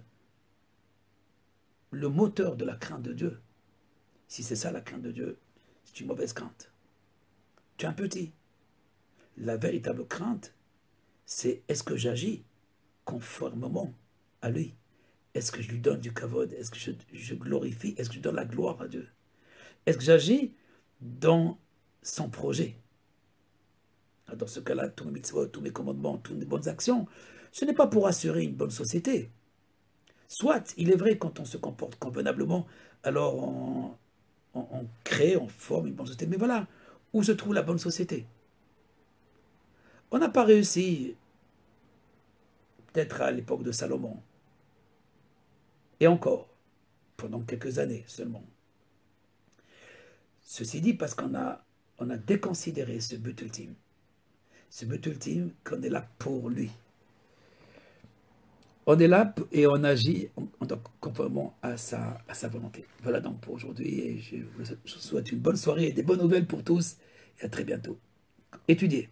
le moteur de la crainte de Dieu. Si c'est ça la crainte de Dieu, c'est une mauvaise crainte. Tu es un petit. La véritable crainte, c'est est-ce que j'agis conformément à lui? Est-ce que je lui donne du kavod? Est-ce que je glorifie? Est-ce que je donne la gloire à Dieu? Est-ce que j'agis dans son projet? Dans ce cas-là, tous mes mitzvot, tous mes commandements, toutes mes bonnes actions, ce n'est pas pour assurer une bonne société. Soit, il est vrai, quand on se comporte convenablement, alors on crée, on forme une bonne société. Mais voilà, où se trouve la bonne société? On n'a pas réussi, peut-être à l'époque de Salomon, et encore, pendant quelques années seulement. Ceci dit, parce qu'on a déconsidéré ce but ultime. Ce but ultime qu'on est là pour lui. On est là et on agit conformément à sa volonté. Voilà donc pour aujourd'hui et je vous souhaite une bonne soirée et des bonnes nouvelles pour tous et à très bientôt. Étudiez.